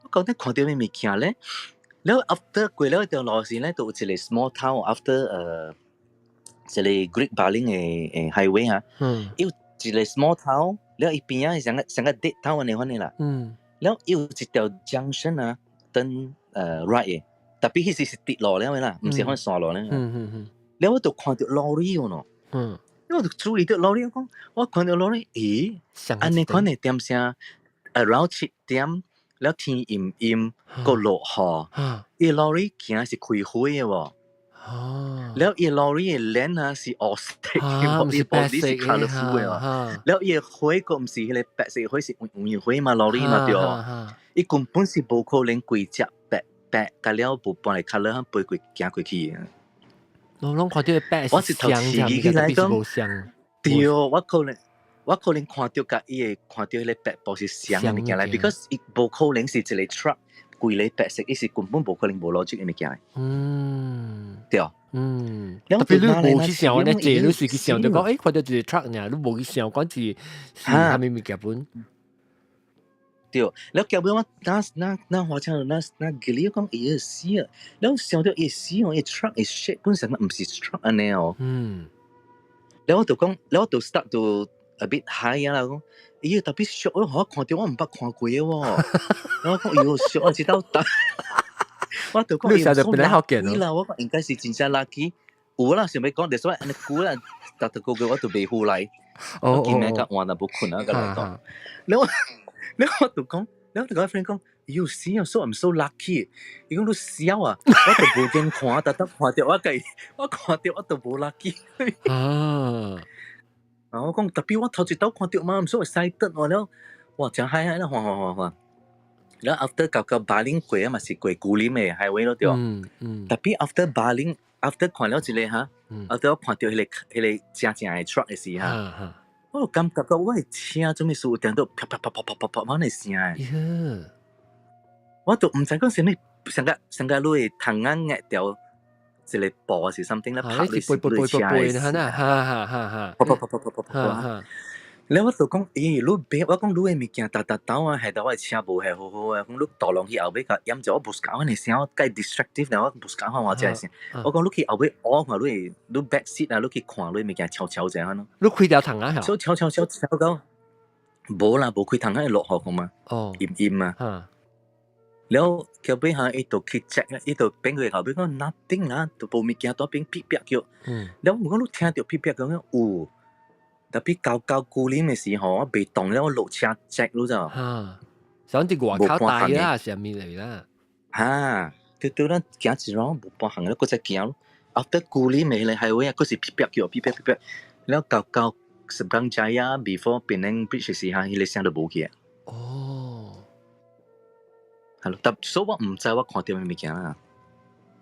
我講得看到咩物件咧？แล้ว after 過了條路線咧，就有一個 small town after 一個 Great Baling 嘅 highway 嚇。有一個 small town，แล้ว伊邊啊係成個 dead town 嘅款啦。แล้ว有一條 junction 啊，等right 嘅。特別係跌落嚟啦，唔是可以散落嚟。你我就看到 lorry 喎喏，因為我就注意到 lorry， 我看到 lorry， 咦，安尼可能點聲 around 7點，แล้ว天陰個落雨，伊 lorry 行是開花嘅喎，แล้ว伊 lorry 嘅臉啊是黑色嘅，伊 body 是 colourful 嘅喎，แล้ว伊花個唔是迄個白色嘅花，是黃花嘛 lorry 嘛對，伊根本是無可能規隻白，加了無半個 colour 行過去嘅。我攏看到白是香，特別是無香。對，我可能看到甲伊個看到迄個白布是香嘅物件嚟 ，because 伊無可能是一個 truck 規個白色，伊是根本無可能無邏輯嘅物件嚟。對。特別你無去想，你坐你是去想就講，誒，看到一個 truck 呢，你無去想講是蝦米物件本。對，แล้วแกบอกว่าน่าหัวใจน่าเกลียดก็อีเสียแล้ว想到อีเสียอี truck อี shape 本身唔是 truck อันนี้哦แล้ว我就 start to a bit high 啦講咦特別 shock 咯我看到我唔捌看過喎然後講咦 shock 我知道我就講咦本來好勁啦我講應該是真正 lucky 有啦想要講但係安尼估啦但係個我就未好嚟我見咩個話就冇困啊咁嚟講แล้ว我就講，แล้ว我 friend 講，要死啊 ，so I'm so lucky。伊講你笑啊，我就無見看，特登看到我看到我就無 lucky。我講特別我頭一刀看到嘛，唔所謂excited喎，แล้ว哇真嗨啦，哇！แล้ว after 到巴林過啊嘛是過古林嘅 highway 咯對。特別 after 巴林 after 看了一個嚇 ，after 我看到迄個正嘅 truck 嘅時嚇。我就感覺到我嘅車做咩事有聽到啪啪啪啪啪啪啪咁嘅聲誒，我就唔知講係咩，成個路嘅藤啱壓掉一個布是 something 咧，拍你是對車嘅聲，啪啪啪啪啪啪。แล้ว我就講，咦，路邊我講路嘅物件打到啊，係到我嘅車無係好好啊，講路倒落去後尾個飲咗我不搞嘅聲，我介 distractive 咧，我不搞翻我隻聲。我講路去後尾，我看路 back seat 啊，路去看路物件悄悄隻嚇咯。路開條藤啊，所以悄到，無啦，無開藤啊，落雨個嘛，陰啊。แล้ว後尾嚇，伊就去 check 啊，伊就邊個後尾講 nothing 啦，就無物件，都邊噼啪叫。แล้ว我講路聽到噼啪咁樣，有。特別高古林嘅時候，我被動了，我落車 check 咯咋。想啲外口大啦，上面嚟啦。對啦，行一路冇半行啦，嗰隻行。after 古林嘅咧係會啊，嗰時噼啪叫，噼啪，แล้ว高Seberang Jaya before Penang Bridge 嘅時候，佢哋聲都冇嘅。係咯，但所以我唔知我看到咩物件啦。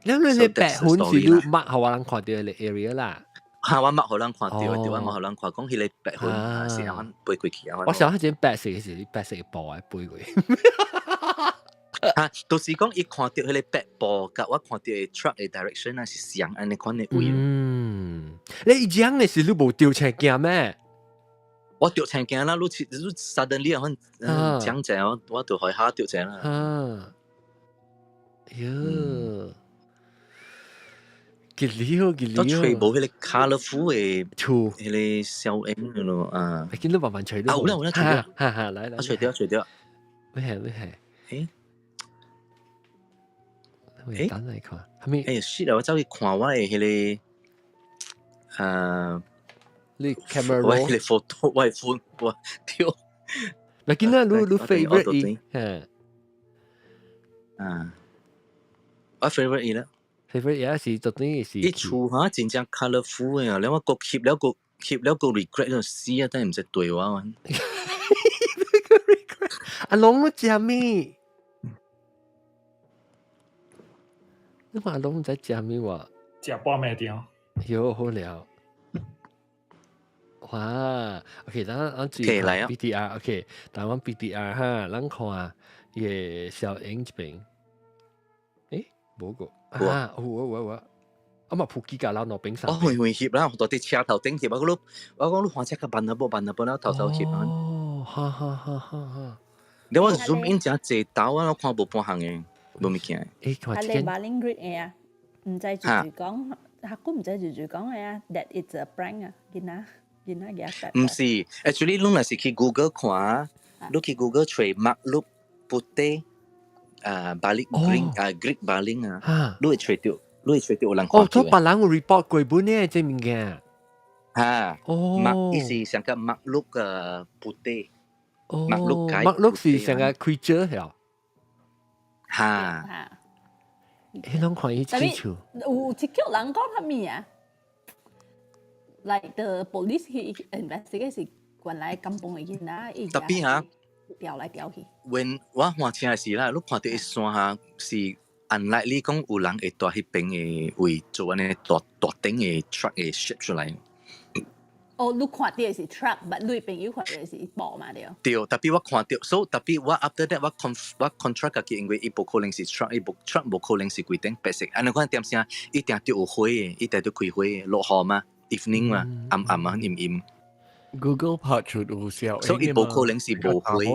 แล้ว你白款是你抹下我人看到嘅 area 啦。嚇我冇可能看到，對我可能看講迄個白雲啊，是安飛過去啊。我想迄陣白色嘅時，你白色嘅布啊飛過去。啊，都是講伊看到迄個白布，甲我看到嘅 truck 嘅 direction 啊是像安尼款嘅位。你樣嘅時你無掉車鏡咩？我掉車鏡啦，你 suddenly 啊，講者我就開下掉車啦。喲，幾了幾了。我吹無迄個 colourful 嘅迄個小影嘅咯啊。你見到慢慢吹到。有啦，吹掉。來，我吹掉。你係。等嚟看，係咪？shit 啊！我走去看我嘅迄個你 camera 我嘅 photo， 我嘅 phone， 我屌！你見到你 favorite 伊？我 favorite 伊啦。favorite 也是昨天是。伊厝嚇真正 colourful 嘅，然後我個翕了個 regret 咗死啊！真係唔識對我啊！阿龍都食咩？你話龍在食咩話？食半暝條。有好了。哇 ，OK， 等我注意 BTR，OK， 等我 BTR 哈，咱看嘅小影這邊，誒，冇個啊，我嘛撲機架撈落冰上。我會翕啦，到啲車頭頂翕啊！我講你看車個辦啊，啦，頭翕啊。哦，哈。你我 zoom in 正濟刀啊，我看無半行嘅，冇物件。係你 Baling Grid 嘅啊，唔使住講，客官唔使住講嘅啊 ，that it's a prank 啊，見啊嘅。唔是 ，actually 你若是去 Google 看，你去 Google 吹 makhluk putih balik green Greek baling 啊，你會吹到有人看到。哦，咗別人會 report 過本呢，即係物件。意思成個 makhluk putih。makhluk 是成個 creature 係。你諗看伊追求。有一叫人講係咩啊？ like the police 去 investigate 是原來金崩嘅囡仔，特別嚇調來調去。when 我換車時啦，你看到一山下是 unlikely 講有人會帶迄邊嘅位做安尼大頂嘅 truck 嘅 ship 出來。哦，你看到嘅是 truck， 但你朋友看到嘅是布嘛對。對，特別我看到，所以特別我 after that 我 contract 家己，因為伊無可能是 truck， 伊truck 無可能是規頂白色，安尼款點聲一定要有火嘅，一定要開火嘅，落雨嘛。evening 嘛，暗暗啊，陰。Google 拍出有小影，所以冇可能是冇灰。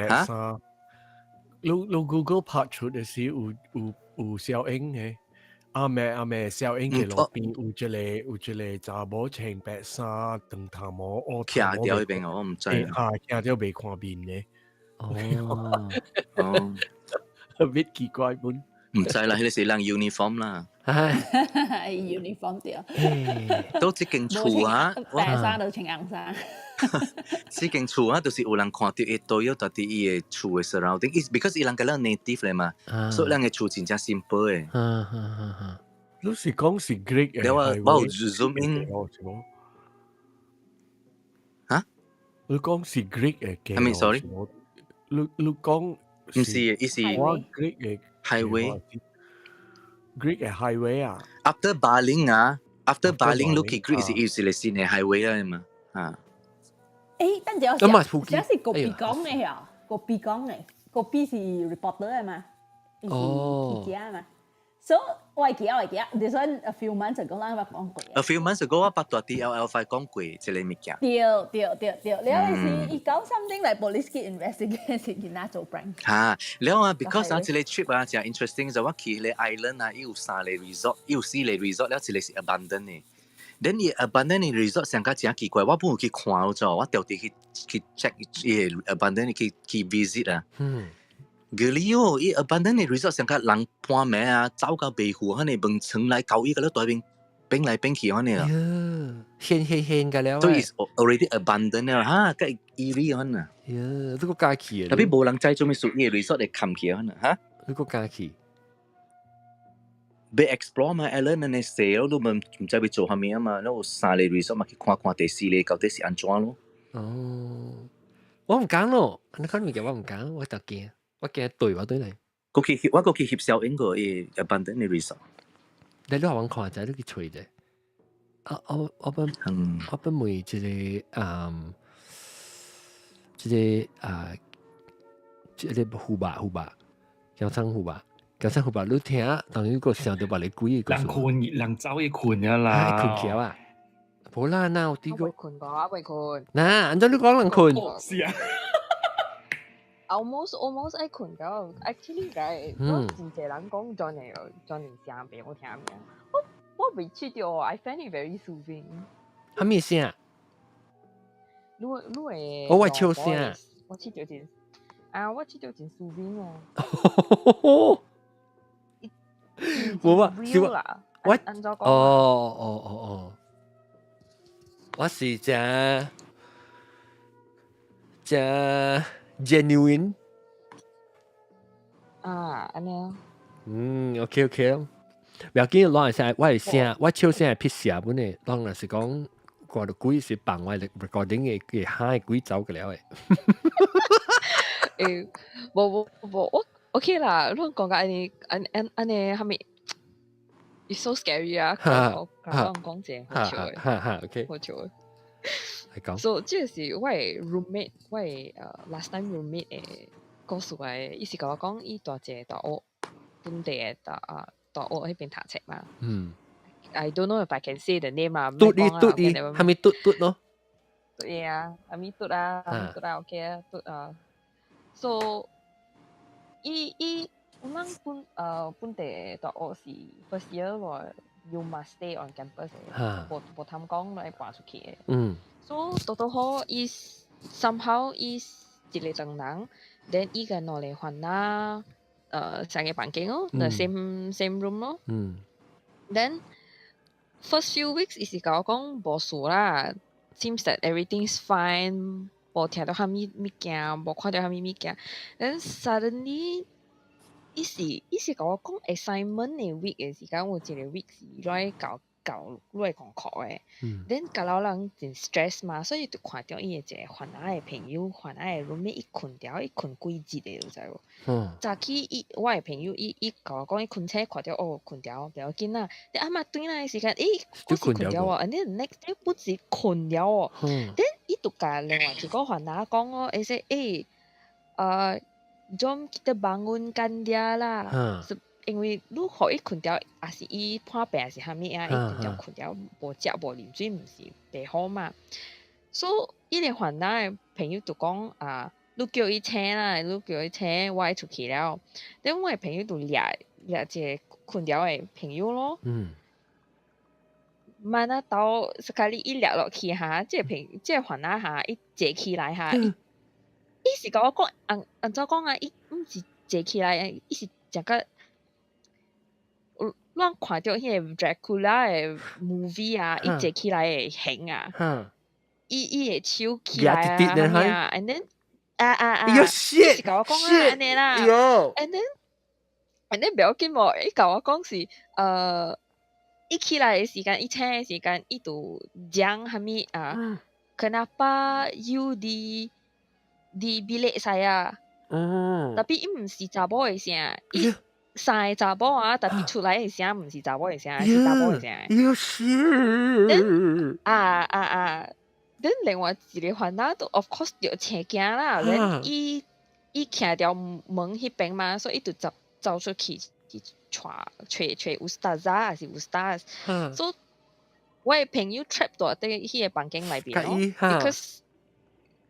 嚇？你 Google 拍出嘅時有小影嘅，阿妹小影嘅路邊有一個查某穿白衫，長頭毛，徛掉嗰邊我唔知。徛掉未看面嘅。哦，特別奇怪本。唔知啦，迄個是人 uniform 啦。uniform 對。都即間厝啊，白衫就穿紅衫。即間厝啊，就是有人看到伊都有到啲伊嘅厝嘅 surrounding，because 伊人個人 native 嚟嘛，所以人嘅厝真正 simple 嘅。你是講是 Greek 嘅？我有 zoom in。嚇？你講是 Greek 嘅？係咪 sorry？你講唔是，伊是 Greek 嘅。highway，Greek 嘅 highway 啊。After Baling 啊 ，after Baling 你去 Greek 是有時嚟先嘅 highway 啦嘛，啊。誒，等陣我試，是個別講嘅啊，個別講嘅，個別是 reporter 啊嘛，是記者啊嘛。So 我記啊，this one a few months ago 啦，我講過。A few months ago 我捌大 DLL5 講過一個物件。對，你係是伊講 something like police 去 investigate 是囡仔做 prank。嚇，แล้ว啊 ，because 啊，一個 trip 啊，真 interesting 就我去個 island 啊，伊有3個 resort， 伊有4個 resort， 了一個是 abandoned 嘅。then 伊 abandoned 嘅 resort 上加真奇怪，我本有去看咗，我調啲去 check 伊 abandoned 去 visit 啊。Geli哦，伊 abandoned 嘅 resort 上加人搬名啊，走到背戶，可能問床來搞伊個咧對面變來變去可能啊。獻㗎了。所以 already abandoned 啦，嚇，個 eerie 可能。呢個假期啊。特別冇人知做咩屬於 resort 嚟冚起可能嚇。呢個假期。被 explore 嘛 ，Island 呢寫咯，都唔知要做下咩啊嘛，然後3個 resort 嘛去看第4個到底是安怎咯。哦，我唔敢咯，你講物件我唔敢，我特驚。我驚對話對嚟。我去翕小影個abandoned resort。你都話揾看就係都去吹啫。我本每一个湖吧，江山湖吧，你聽，當然個想到把你鬼個數。人走一困呀啦。一困橋啊！冇啦，嗱我啲個。困過啊，未困。嗱，按照你講人困。是啊。almost 愛困到 ，actually 嘅，我真濟人講 Johnny 聲俾我聽咩？我未試到 ，I find it very soothing。係咩聲？你會。我笑聲。我試到真。我知道真 soothing 哦。冇啊，少啦。我按照講。我是只 genuine。安尼啊。OK。唔要緊，攞嚟聲，我係聲，我笑聲係撇聲本嚟，當然是講掛到鬼是綁我哋 recording 嘅嗨鬼走嘅了誒。冇，我 OK 啦。你講緊你，係咪 ？It's so scary 啊！講正好笑嘅，OK，好笑嘅。係講。So 即係我係 roommate， 我係last time roommate 誒，告訴我，伊是甲我講，伊大隻大學本地嘅大學喺邊讀冊嘛。I don't know if I can say the name 啊。嘟係咪嘟咯？對啊，係咪嘟啊？OK 啊，嘟啊。So，我們本地大學是 first year 咯 ，you must stay on campus 嘅，冇探講來搬出去嘅。So 到好 is somehow is 一個長人 ，then 伊個攞嚟換啦，成個房間咯，the same room 咯。Then first few weeks 伊是甲我講無事啦 ，seems that everything's fine。冇聽到蝦米物件，冇看到蝦米物件。Then suddenly，伊是甲我講 assignment 嘅 week 嘅時間，有一個 week 是來搞來功課嘅。Then 搞到人真 stress 嘛，所以就看到伊個一個韓仔嘅朋友，韓仔嘅 roommate 伊困幾日嘅，你知無？早起我嘅朋友伊甲我講伊困車，看到困掉，不要緊啦。你啱啱轉來嘅時間，我是困掉喎，and then next day 不是困掉喎。Then 伊就甲另外一個韓仔講我，會說jom kita bangunkan dia lah.因為你互伊困掉，也是伊破病，也是蝦米啊？伊困掉困掉，無食無啉水，毋是袂好嘛。所以伊個韓仔嘅朋友就講你叫伊請啦，你叫伊請，我出去了。等我嘅朋友就掠一個困掉嘅朋友咯。慢啊到sekali伊掠落去哈，即個韓仔哈，伊坐起來哈，伊是甲我講，按照講啊，伊毋是坐起來，伊是整個。咱看到迄個 Dracula 嘅 movie 啊，伊坐起來會行啊，伊會手起來啊，and then 伊是甲我講啊，安尼啦 ，and then 不要緊無，伊甲我講是伊起來嘅時間，伊請嘅時間，伊就講蝦米kenapa you di bilik saya，tapi 伊毋是查某嘅聲，伊三查某啊，特別出來嘅聲唔是查某嘅聲，是查某嘅聲。then 另外一個韓仔都 of course 要請驚啦，then 伊徛條門迄邊嘛，所以伊就走出去找 ustaz 還是 ustaz，所以我嘅朋友 trap 到喺迄個房間內邊咯 ，because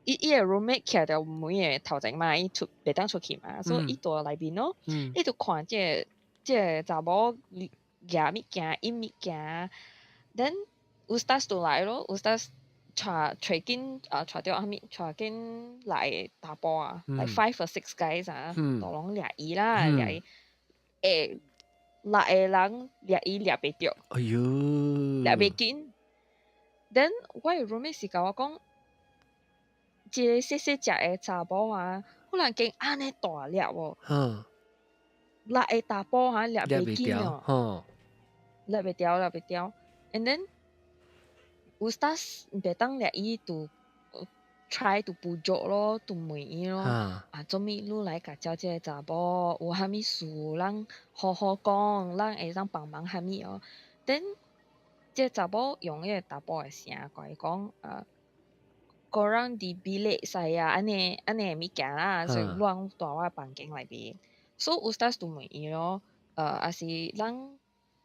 伊個 roommate 徛條門嘅頭前嘛，伊袂當出去嘛，所以伊住內邊咯，伊就看即個查某夾物件、飲物件 ，then ustaz 就來咯 ，ustaz 帶緊到蝦米，帶緊來打波啊，like 5 or 6 guys 啊，都攏掠伊啦，掠伊，6個人掠伊掠袂着，掠袂緊 ，then 我嘅 roommate 是甲我講。一個細細隻嘅查某啊，忽然間安尼大粒喎，6個查甫啊，掠袂緊哦，掠袂掉，and then ustaz 袂當掠伊，就 try to 捕捉咯，就問伊咯，做咩你來甲招這個查某，有蝦米事，咱好好講，咱會當幫忙蝦米哦，then 即查某用迄个查甫诶声甲伊讲korang di bilik saya aneh物件啦，所以亂在我房間內邊。所以ustaz tu 問伊咯，也是咱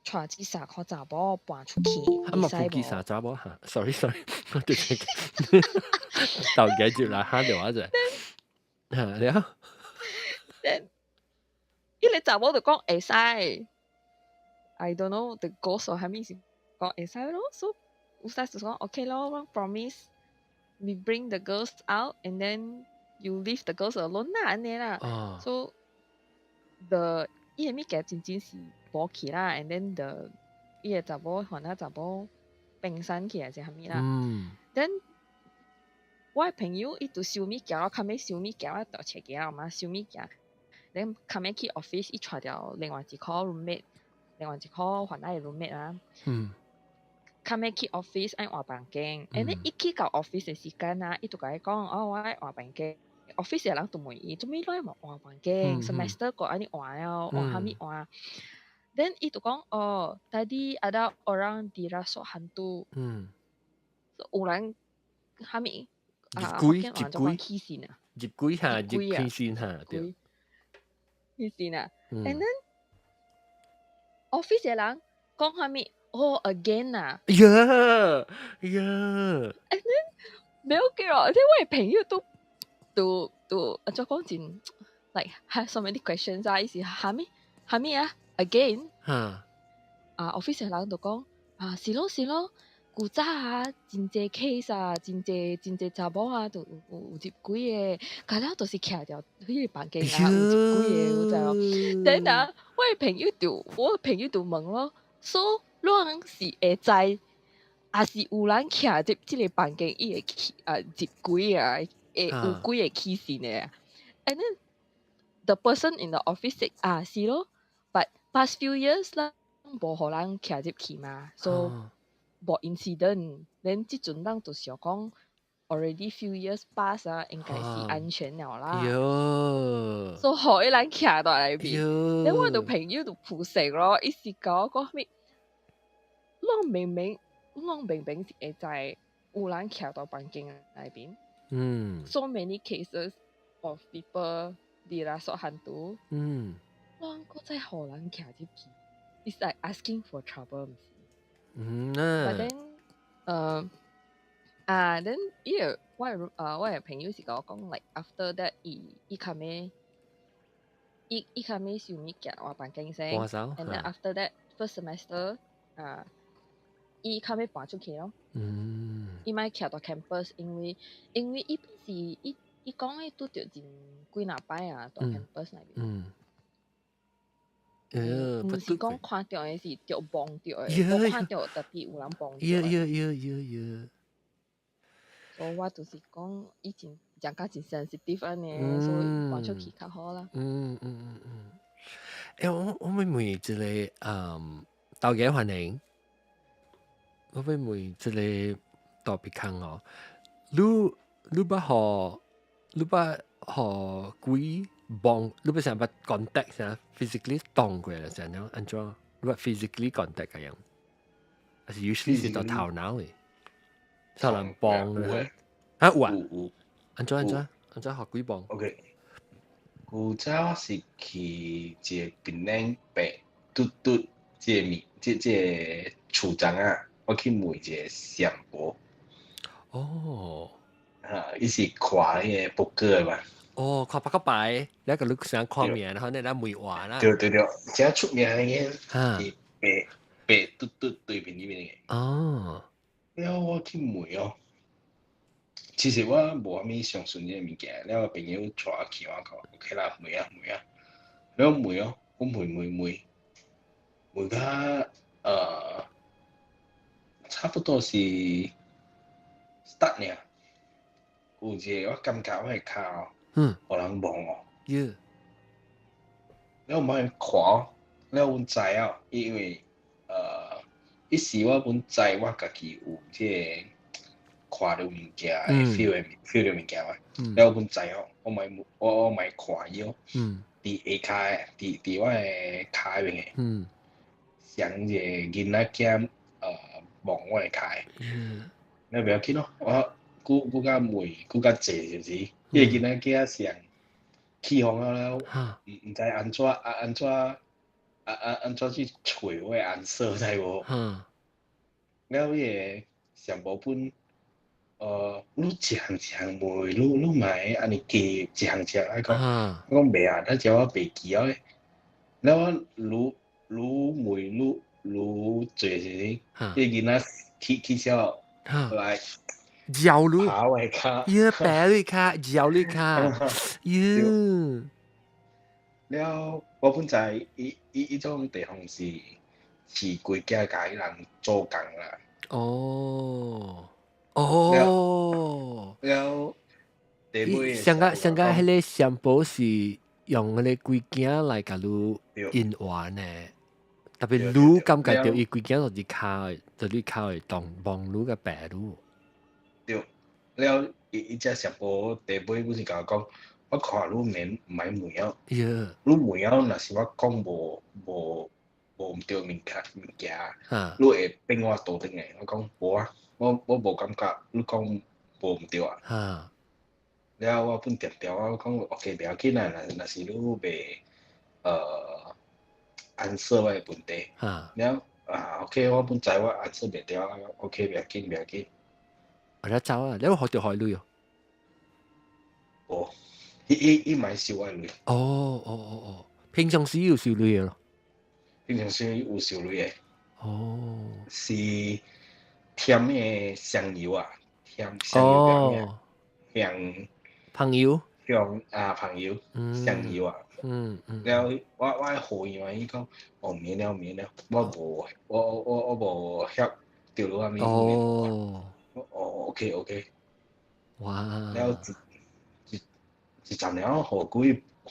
帶這三個查某搬出去，會使無？三查某嚇 ，sorry，我對住鬥幾節啦，嚇掉我啫。嚇了。伊個查某就講會使 ，I don't know the ghost or 係咪是講會使咯，所以ustaz就講 OK 咯，我 promise。We bring the girls out and then you leave the girls alone 啦，安尼啦。So the 伊個物件真正是無去啦 ，and then the 伊個查某換查某冰山去還是啥物啦。Then 我個朋友伊就收物件咯，後尾收物件我就切件嘛，收物件。Then 後尾去 office 伊帶條另外一個 roommate， 另外一個換來 roommate 啦。後尾去 office 愛換房間，and then 一去到 office 嘅時間啊，伊就甲伊講，我愛換房間。office 嘅人就問伊，做咩你愛換房間 ？semester 個安尼換了，換蝦米換 ？Then 伊就講，tadi ada orang dirasuk hantu。有人蝦米接鬼起線啊？接鬼嚇，接起線嚇，對。起線啊 ，and then office 嘅人講蝦米？again 啊 ，yeah， and then 沒有幾咯，即係我嘅朋友都就講真 ，like have so many questions 啊，意思係咪啊 again， office 嘅人就講是咯，古早啊，真濟 case 啊，真濟查某啊，都有接鬼嘅，佢了就是徛掉迄個房間啊，有接鬼嘅，有知咯。等下我嘅朋友就問咯，so 咱是會知，也是有人徛伫即個房間，伊會去接鬼啊，會有鬼會起線嘅。And then the person in the office said 是咯 ，but past few years 啦，無互人徛入去嘛 ，so 無 incident。then 即陣人就想講 already few years pass 啊，應該是安全了啦。所以互伊人徛到內邊，then 我個朋友就負責咯，伊是甲我講咩？我明明是會知有人徛到房間內邊。So many cases of people dirasuk hantu。我個再互人徛入去 ，it's like asking for trouble，唔是？But then，then 伊個我個朋友是甲我講 ，like after that，伊後尾收物件換房間先 ，and then after that first semester，伊後尾搬出去咯。伊莫徛到 campus，因為伊邊是伊講伊拄着真幾若擺啊，到 campus 內邊。唔是講看到嘅是着幫着嘅，我看到特別有人幫着。所以我就是講以前講較真 sensitive 安尼，所以搬出去較好啦。我妹妹一個豆嘅環境。我妹妹一個特別坑哦，你捌鬼幫，你不想把 contact 噻 physically 當過啦，怎樣安怎？你捌 physically contact 咁樣，還是 usually 是到頭腦嘅，頭人幫嘅，有啊，安怎學鬼幫 ？OK， 古早是去一個檳榔白嘟，即個厝長啊。我去問一個上婆，伊是看迄個撲克嘛，看撲克牌，你個你想看面，然後你來梅話啦，對，真出名嘅，是白嘟對面呢邊嘅，了我去問哦，其實我無啥物相信呢個物件，了我朋友帶我去，我講 OK 啦，問啊，了問哦，我問到差不多是 start 呢，有一個我感覺我係靠，有人望哦，了我咪看哦，了阮知哦，因為一時我阮知我家己有即個看到物件，feel 到物件嘛，了阮知哦，我咪看伊哦，佇下骹佇我個骹邊個，像一個囡仔囝望我會開。你不要緊咯，我顧較梅顧較濟就是，因為今仔幾啊上起風了，唔知安怎去找我的顏色，知無？了伊個上部本，你一項梅，你買安尼加一項，愛講，我講袂啊，咱只我袂記啊。แล้วรู้มวยรู้เจสิที่กินนะที่เช้า来咬路爬位卡耶白เลยค่ะ咬เลยค่ะ耶แล้ว我本在一種地方是規家家人做工啦แล้ว上個迄個相簿是用嗰個規件來甲你印完呢，特別你感覺到伊規件就是卡的，就你卡會動黃滷個白滷。對，了伊隻相簿第尾不是甲我講，我看你免買梅啊，你梅啊，若是我講無毋對物件，你會變我倒轉來。我講無啊，我無感覺，你講無毋對啊。แล้วว่าพุ่นเตียวว่าเขาโอเคเดี๋ยวคิดน่ะสิรู้ไปอันเซอร์ไว้ปุ่นเตแล้วโอเคว่าพุ่นใจว่าอันเซอร์เดียวโอเคเดี๋ยวกินแล้วเจ้าอ่ะแล้ว學條海女哦伊買少愛女平常時有少女嘅咯平常時有少女嘅是甜嘅香油啊甜香油香朋友朋友香油啊แล้วว่าหอยมาอีกก็免了我無曉掉落下面OK 哇แล้ว一站了好幾磅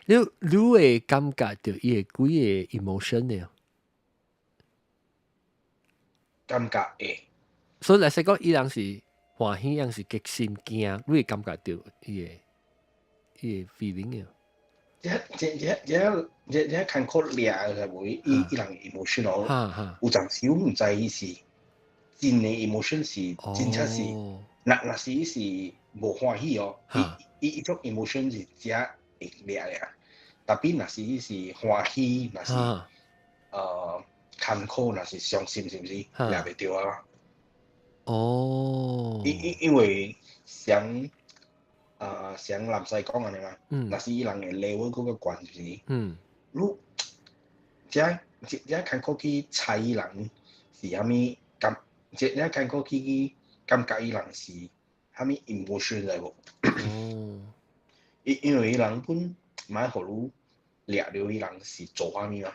你會感覺到伊個幾個 emotion 呢感覺會所以來說講伊人是歡喜人是激心驚，你會感覺到伊個 feeling 這看可倆係會伊人 emotional，有陣時唔知伊是真嘅 emotion 是真正是，若是伊是無歡喜哦，伊種 emotion 是只會倆呀，特別若是伊是歡喜，若是坎坷，若是傷心，是唔是倆袂到啊？因為像男婿講安尼嘛，若是伊人嘅 level 嗰個關係，你這看過去猜伊人是蝦米感，這看過去感覺伊人是蝦米 emotion 嚟無？因為伊人本買互你掠了伊人是做蝦米嘛？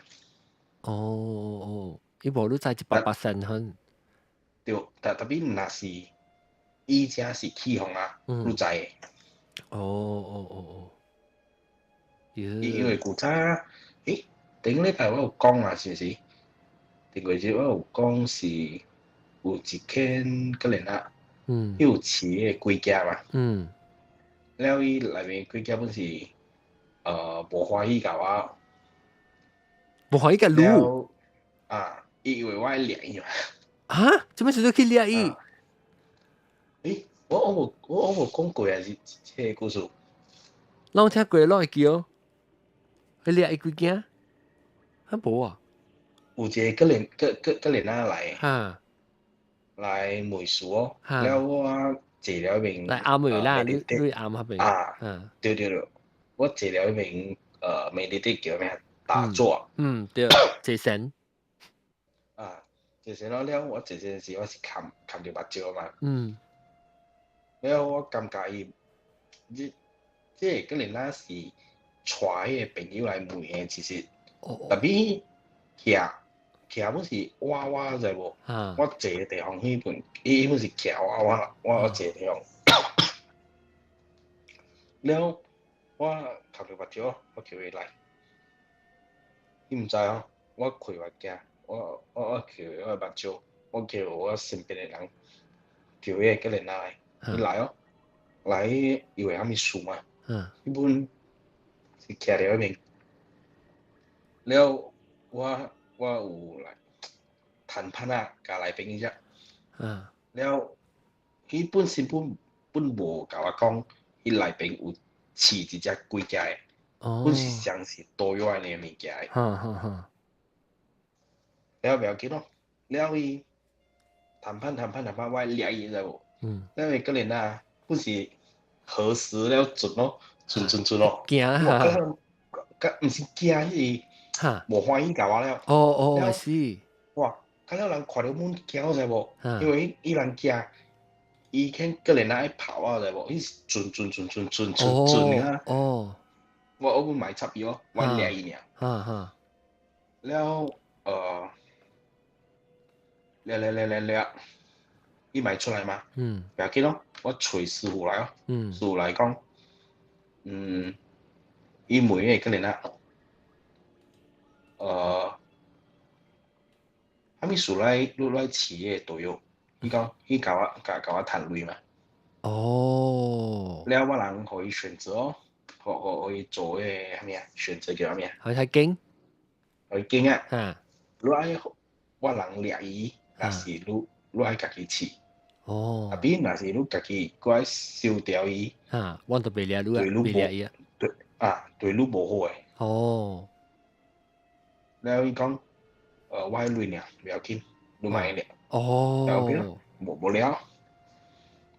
伊無你知100%很。對，特別若是伊只是起風啊，你知嘅。因為古早，頂禮拜我有講啊，是唔是？頂個節我有講是有一間個人啊，有飼嘅龜甲嘛。了伊內面龜甲本是無歡喜甲我。無歡喜甲你？伊以為我係掠伊嘛。做咩事都去掠伊？我無講過啊，這個故事。我聽過，我會記哦。去掠伊幾件？無啊。有一個個人啊來梅樹哦，了我坐了一邊。來暗梅啦，你暗那邊。對，我坐了一邊美麗的叫咩打坐。對，坐神。就是咯，了我這件事我是看到目睭嘛。了我感覺伊，這個人啊是帶嘅朋友來梅嘅，其實特別徛本是娃娃知無？我坐嘅地方迄本，伊本是徛娃娃，我坐嘅地方。了我看到目睭，我叫伊來，伊毋知哦，我開目鏡。我叫我目睭，我叫我身邊嘅人，叫伊個人來，伊來哦，來以為蝦米事嘛，伊本是徛了一邊，了我有來談判啊，加來賓啫。了，佢本身本無甲我講，佢內邊有飼一隻龜隻嘅，本是像是多肉安尼物件嘅。了不要緊咯，了伊談判，我掠伊知無？了伊個人啊，本是何時了準咯，準咯。驚嚇！毋是驚，伊無歡喜甲我了。我是。哇！看到人看到阮驚知無？因為伊人驚，伊肯個人愛跑啊知無？伊準啊！我唔買插伊哦，我掠伊爾。了掠，伊咪出來嘛？不要緊咯，我找師傅來哦。師傅來講，伊每個人啊，蝦米事來飼嘅都有。伊講，伊甲我談錢嘛。了我人可以選擇哦，可以做嘅蝦米啊？選擇叫蝦米啊？可以經啊！你愛我人掠伊，但是你愛家己飼。啊邊若是你家己過來收掉伊，我就袂掠你啊，袂掠伊啊。對你無好誒。了伊講，我係累爾，唔要緊，你買掠。無了。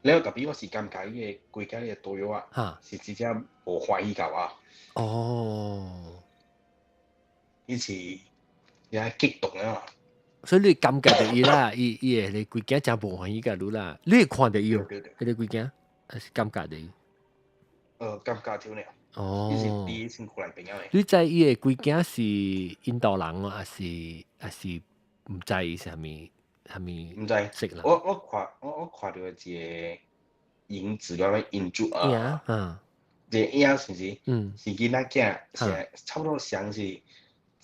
了特別我是感覺伊嘅規家嘅導遊啊，是直接無歡喜甲我。伊是也激動啊！所以你感覺到伊啦，伊你規家真無歡喜甲你啦，你會看到伊哦，迄個規家還是感覺到伊？感覺到呢。伊是第一先過來朋友誒。你知伊嘅規家是印度人哦，還是唔知伊是蝦米？唔知識啦。我看到一個影子了，印住這影是囡仔囝，是差不多像是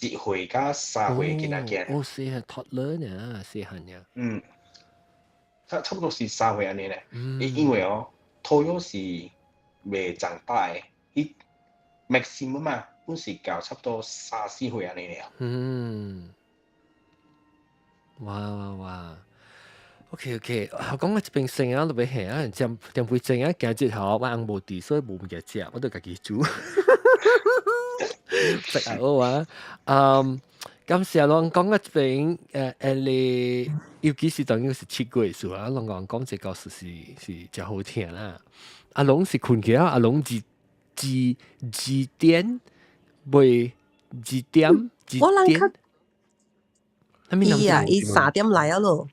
1歲加3歲囡仔囝。細漢toddler呢，細漢呢。差不多是3歲安尼咧。因為托友是未長大嘅，伊 maximum 嘛，本是到差不多3、4歲安尼咧。哇 ，OK， 我講我一邊生啊，都俾下啊，點會整啊？今日後我紅無地，所以冇嘢食，我都家己煮。食好啊！咁時候我講一邊你尤其是當然是7月數啊，我講這個事是真好聽啦。阿龍是困起啊，阿龍幾點？未幾點？伊啊，伊3點來啊咯。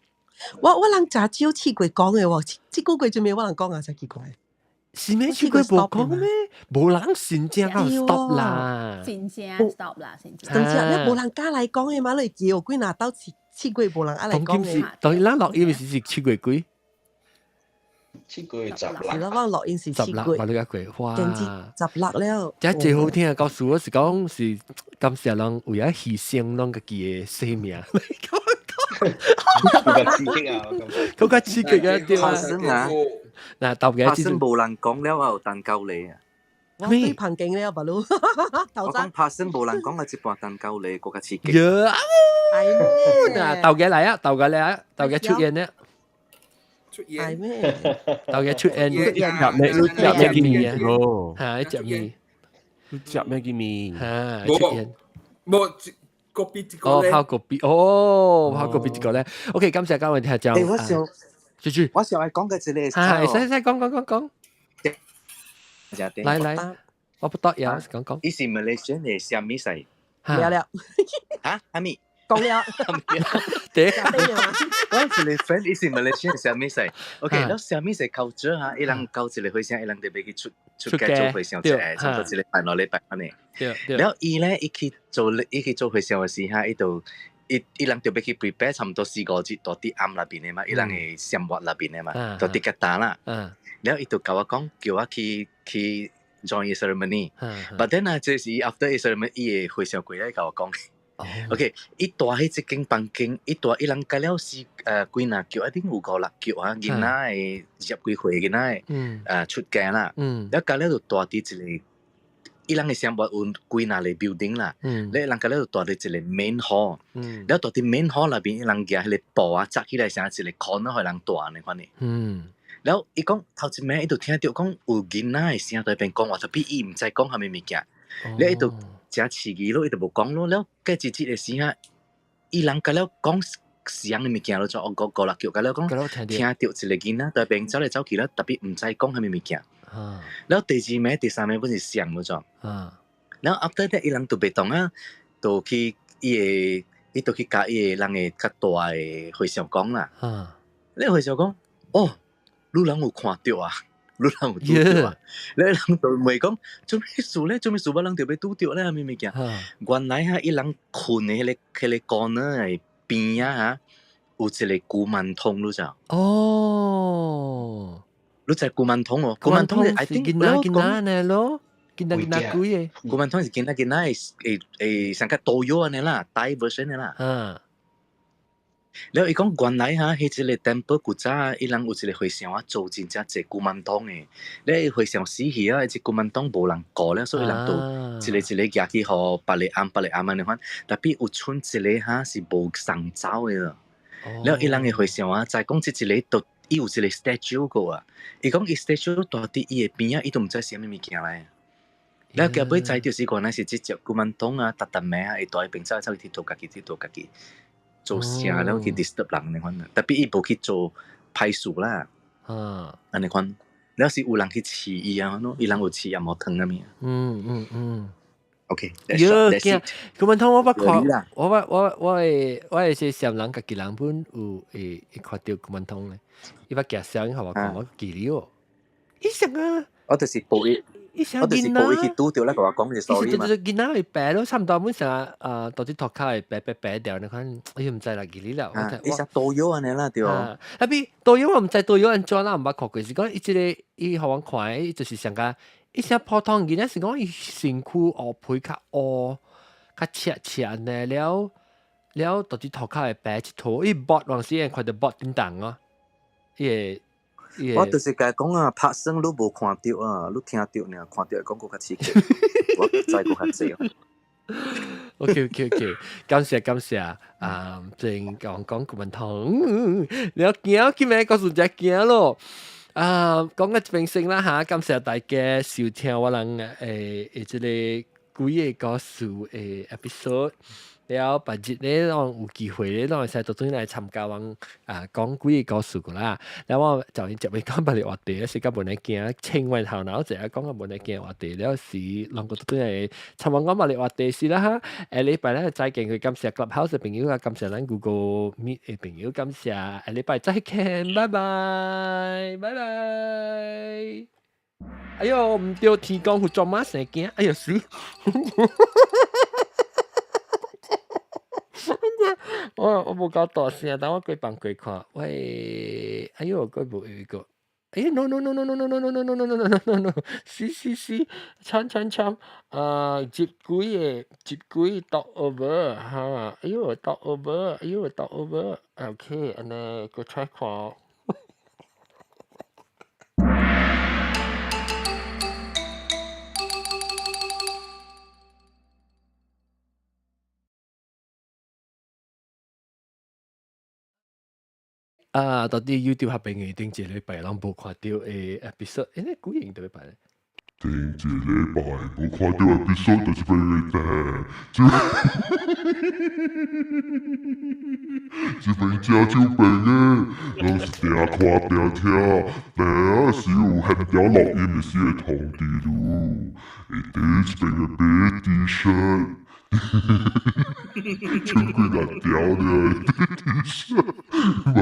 我人真少7月講嘅喎，這個月做咩我人講啊？真奇怪。是咩7月無講咩？無人先正啊 stop 啦，先正 stop 啦，先正。等陣咧，無人加來講嘅嘛，你叫幾拿到7月無人阿來講嘅。當然啦，錄音是7月幾？7月10啦。是咯，我錄音是7月。10啦，我哇！10了。真最好聽啊！告訴我是講是感謝人為咗犧牲人家己嘅生命。好刺激啊！好鬼刺激啊！對啊！嗱，豆嘅發生無人講了，我有蛋糕你啊！我對旁經了，不如。我講發生無人講嘅一半蛋糕你，嗰個刺激。嗱，豆嘅嚟啊！豆嘅出現咧。係咩？豆嘅出現，入咩見面啊？係入面。入咩見面？係出現。冇。泡個 B， 泡個 B 呢個咧 ，OK， 感謝各位聽眾。我想，豬，我想係講嘅一個，係，使講。嚟，我不多有講。伊是馬來西亞嘅蝦米菜？了。嚇？蝦米？講了。我一個 friend，伊是馬來西亞嘅蝦米菜。OK，แล้ว蝦米菜culture嚇，伊人搞一個會上，伊人特別去出街做會上食，差唔多一個拜兩禮拜安尼。แล้ว伊咧，伊去做會上嘅時候，伊人特別去 prepare 差唔多4、5日到啲暗那邊嘅嘛，伊人係生活那邊嘅嘛，到啲吉打啦。แล้ว伊就教我講，叫我去 join ceremony。But then 啊，就是 after ceremony，伊會上過來教我講。OK， 伊大迄一間房間，伊人教了是幾若叫，一定有5、6叫啊，囡仔誒20幾歲囡仔誒出家啦，แล้ว教了就大啲一個。伊人嘅生活有幾哪類 building 啦，你人家咧就住喺一個 main hall，แล้ว住喺 main hall 入邊，人家喺個布啊紮起來成一個 corner 可以人住呢款嘅。แล้ว伊講頭一暝伊就聽到講有囡仔嘅聲在邊講話，特別伊唔知講係咩物件，แล้ว伊就真刺激咯，伊就無講咯，แล้ว嘅節節嘅時候，伊人家咧講聲嘅物件咯，就我講啦，叫佢咧講聽到一個囡仔在邊走嚟走去啦，特別唔知講係咩物件。แล้ว第二暝、第三暝本是聲嗰種，แล้ว after that 伊人就袂當啊，就去伊就去甲伊人嘅較大嘅會上講啦。你會上講，哦，你人有看到啊，你人有拄到啊，你人就問講，做咩事咧？做咩事？我人就被拄到咧，係咩物件？原來哈，伊人困嘅迄個corner嘅邊啊，有一個古曼通，你知？哦。你知古曼通哦？古曼通係囡仔呢咯，囡仔鬼嘅。古曼通是囡仔誒，上個多油呢啦，大 version 呢啦。แล้ว伊講原來哈，迄一個 temple 古早，伊人有一個和尚啊，做真正濟古曼通嘅。咧和尚死去啊，即古曼通無人顧咧，所以人都一個夾去互別個暗安尼款。特別有剩一個哈是無送走嘅咯。แล้ว伊人嘅和尚啊，再講即一個都。伊有一個 statue 個啊，伊講伊 statue 住佇伊嘅邊啊，伊都毋知是啥物物件來。แล้ว佢尾知就是原來是即隻古曼通啊，特暝啊，會住喺邊走去佚佗家己做聲，แล้ว去 disturb 人呢款。特別伊無去做歹事啦，安尼款。แล้ว是有人去刺伊啊，伊人有刺也無疼啊物。OK，驚古曼通我捌看，我係些上人家己人本有會看到古曼通咧。伊捌夾相互我看，我記了。伊上啊，我就是報伊去拄着咧，甲我講嘅 story 嘛。囡仔會白咯，差唔多本上到啲頭殼會白掉，你看，我唔知啦，記了。伊實多咗安尼啦，對。特別多咗我唔知多咗安怎啦，唔捌看過。是講伊互我看，伊就是上個。伊些普通囡仔是講伊身軀烏皮較烏、較赤呢，了到啲頭殼會白一坨，伊脖往時會看到脖叮當哦。我就是甲講啊，拍算你無看到啊，你聽到呢，看到講個較刺激，我知個較濟。OK， 感謝正講古曼通，了驚，今日告訴只驚咯。講個平性啦嚇，感謝大家收聽我哋即個幾個故事嘅 episode。了，白日咧，有機會咧，會使到轉來參加講幾個故事個啦。แล้ว我就接尾講白日話題，時間本來驚，千萬頭腦就係講個本來驚話題，了是兩個都係參加講白日話題是啦嚇。禮拜咧再見佢，感謝 Clubhouse 嘅朋友啊，感謝咱 Google Meet 嘅朋友，感謝禮拜再見，拜拜。哎呦，唔對天公會做乜成驚？哎呦死！我冇搞大聲，等我幾棒幾看。喂，哎呦，佢冇一個。哎 ，no，是，搶，接鬼倒 over 哈，哎呦倒 over，OK， 安尼個 try 看。到底 YouTube 下邊嘅頂一禮拜，人無看到嘅 episode， 你幾型對禮拜咧？頂一禮拜無看到 episode， 就是俾這邊家就病嘅，攏是定看定聽，但係是有很條錄音嘅時會通知你，會第一邊嘅白 T-shirt。全鬼難掉的，T-shirt，媽。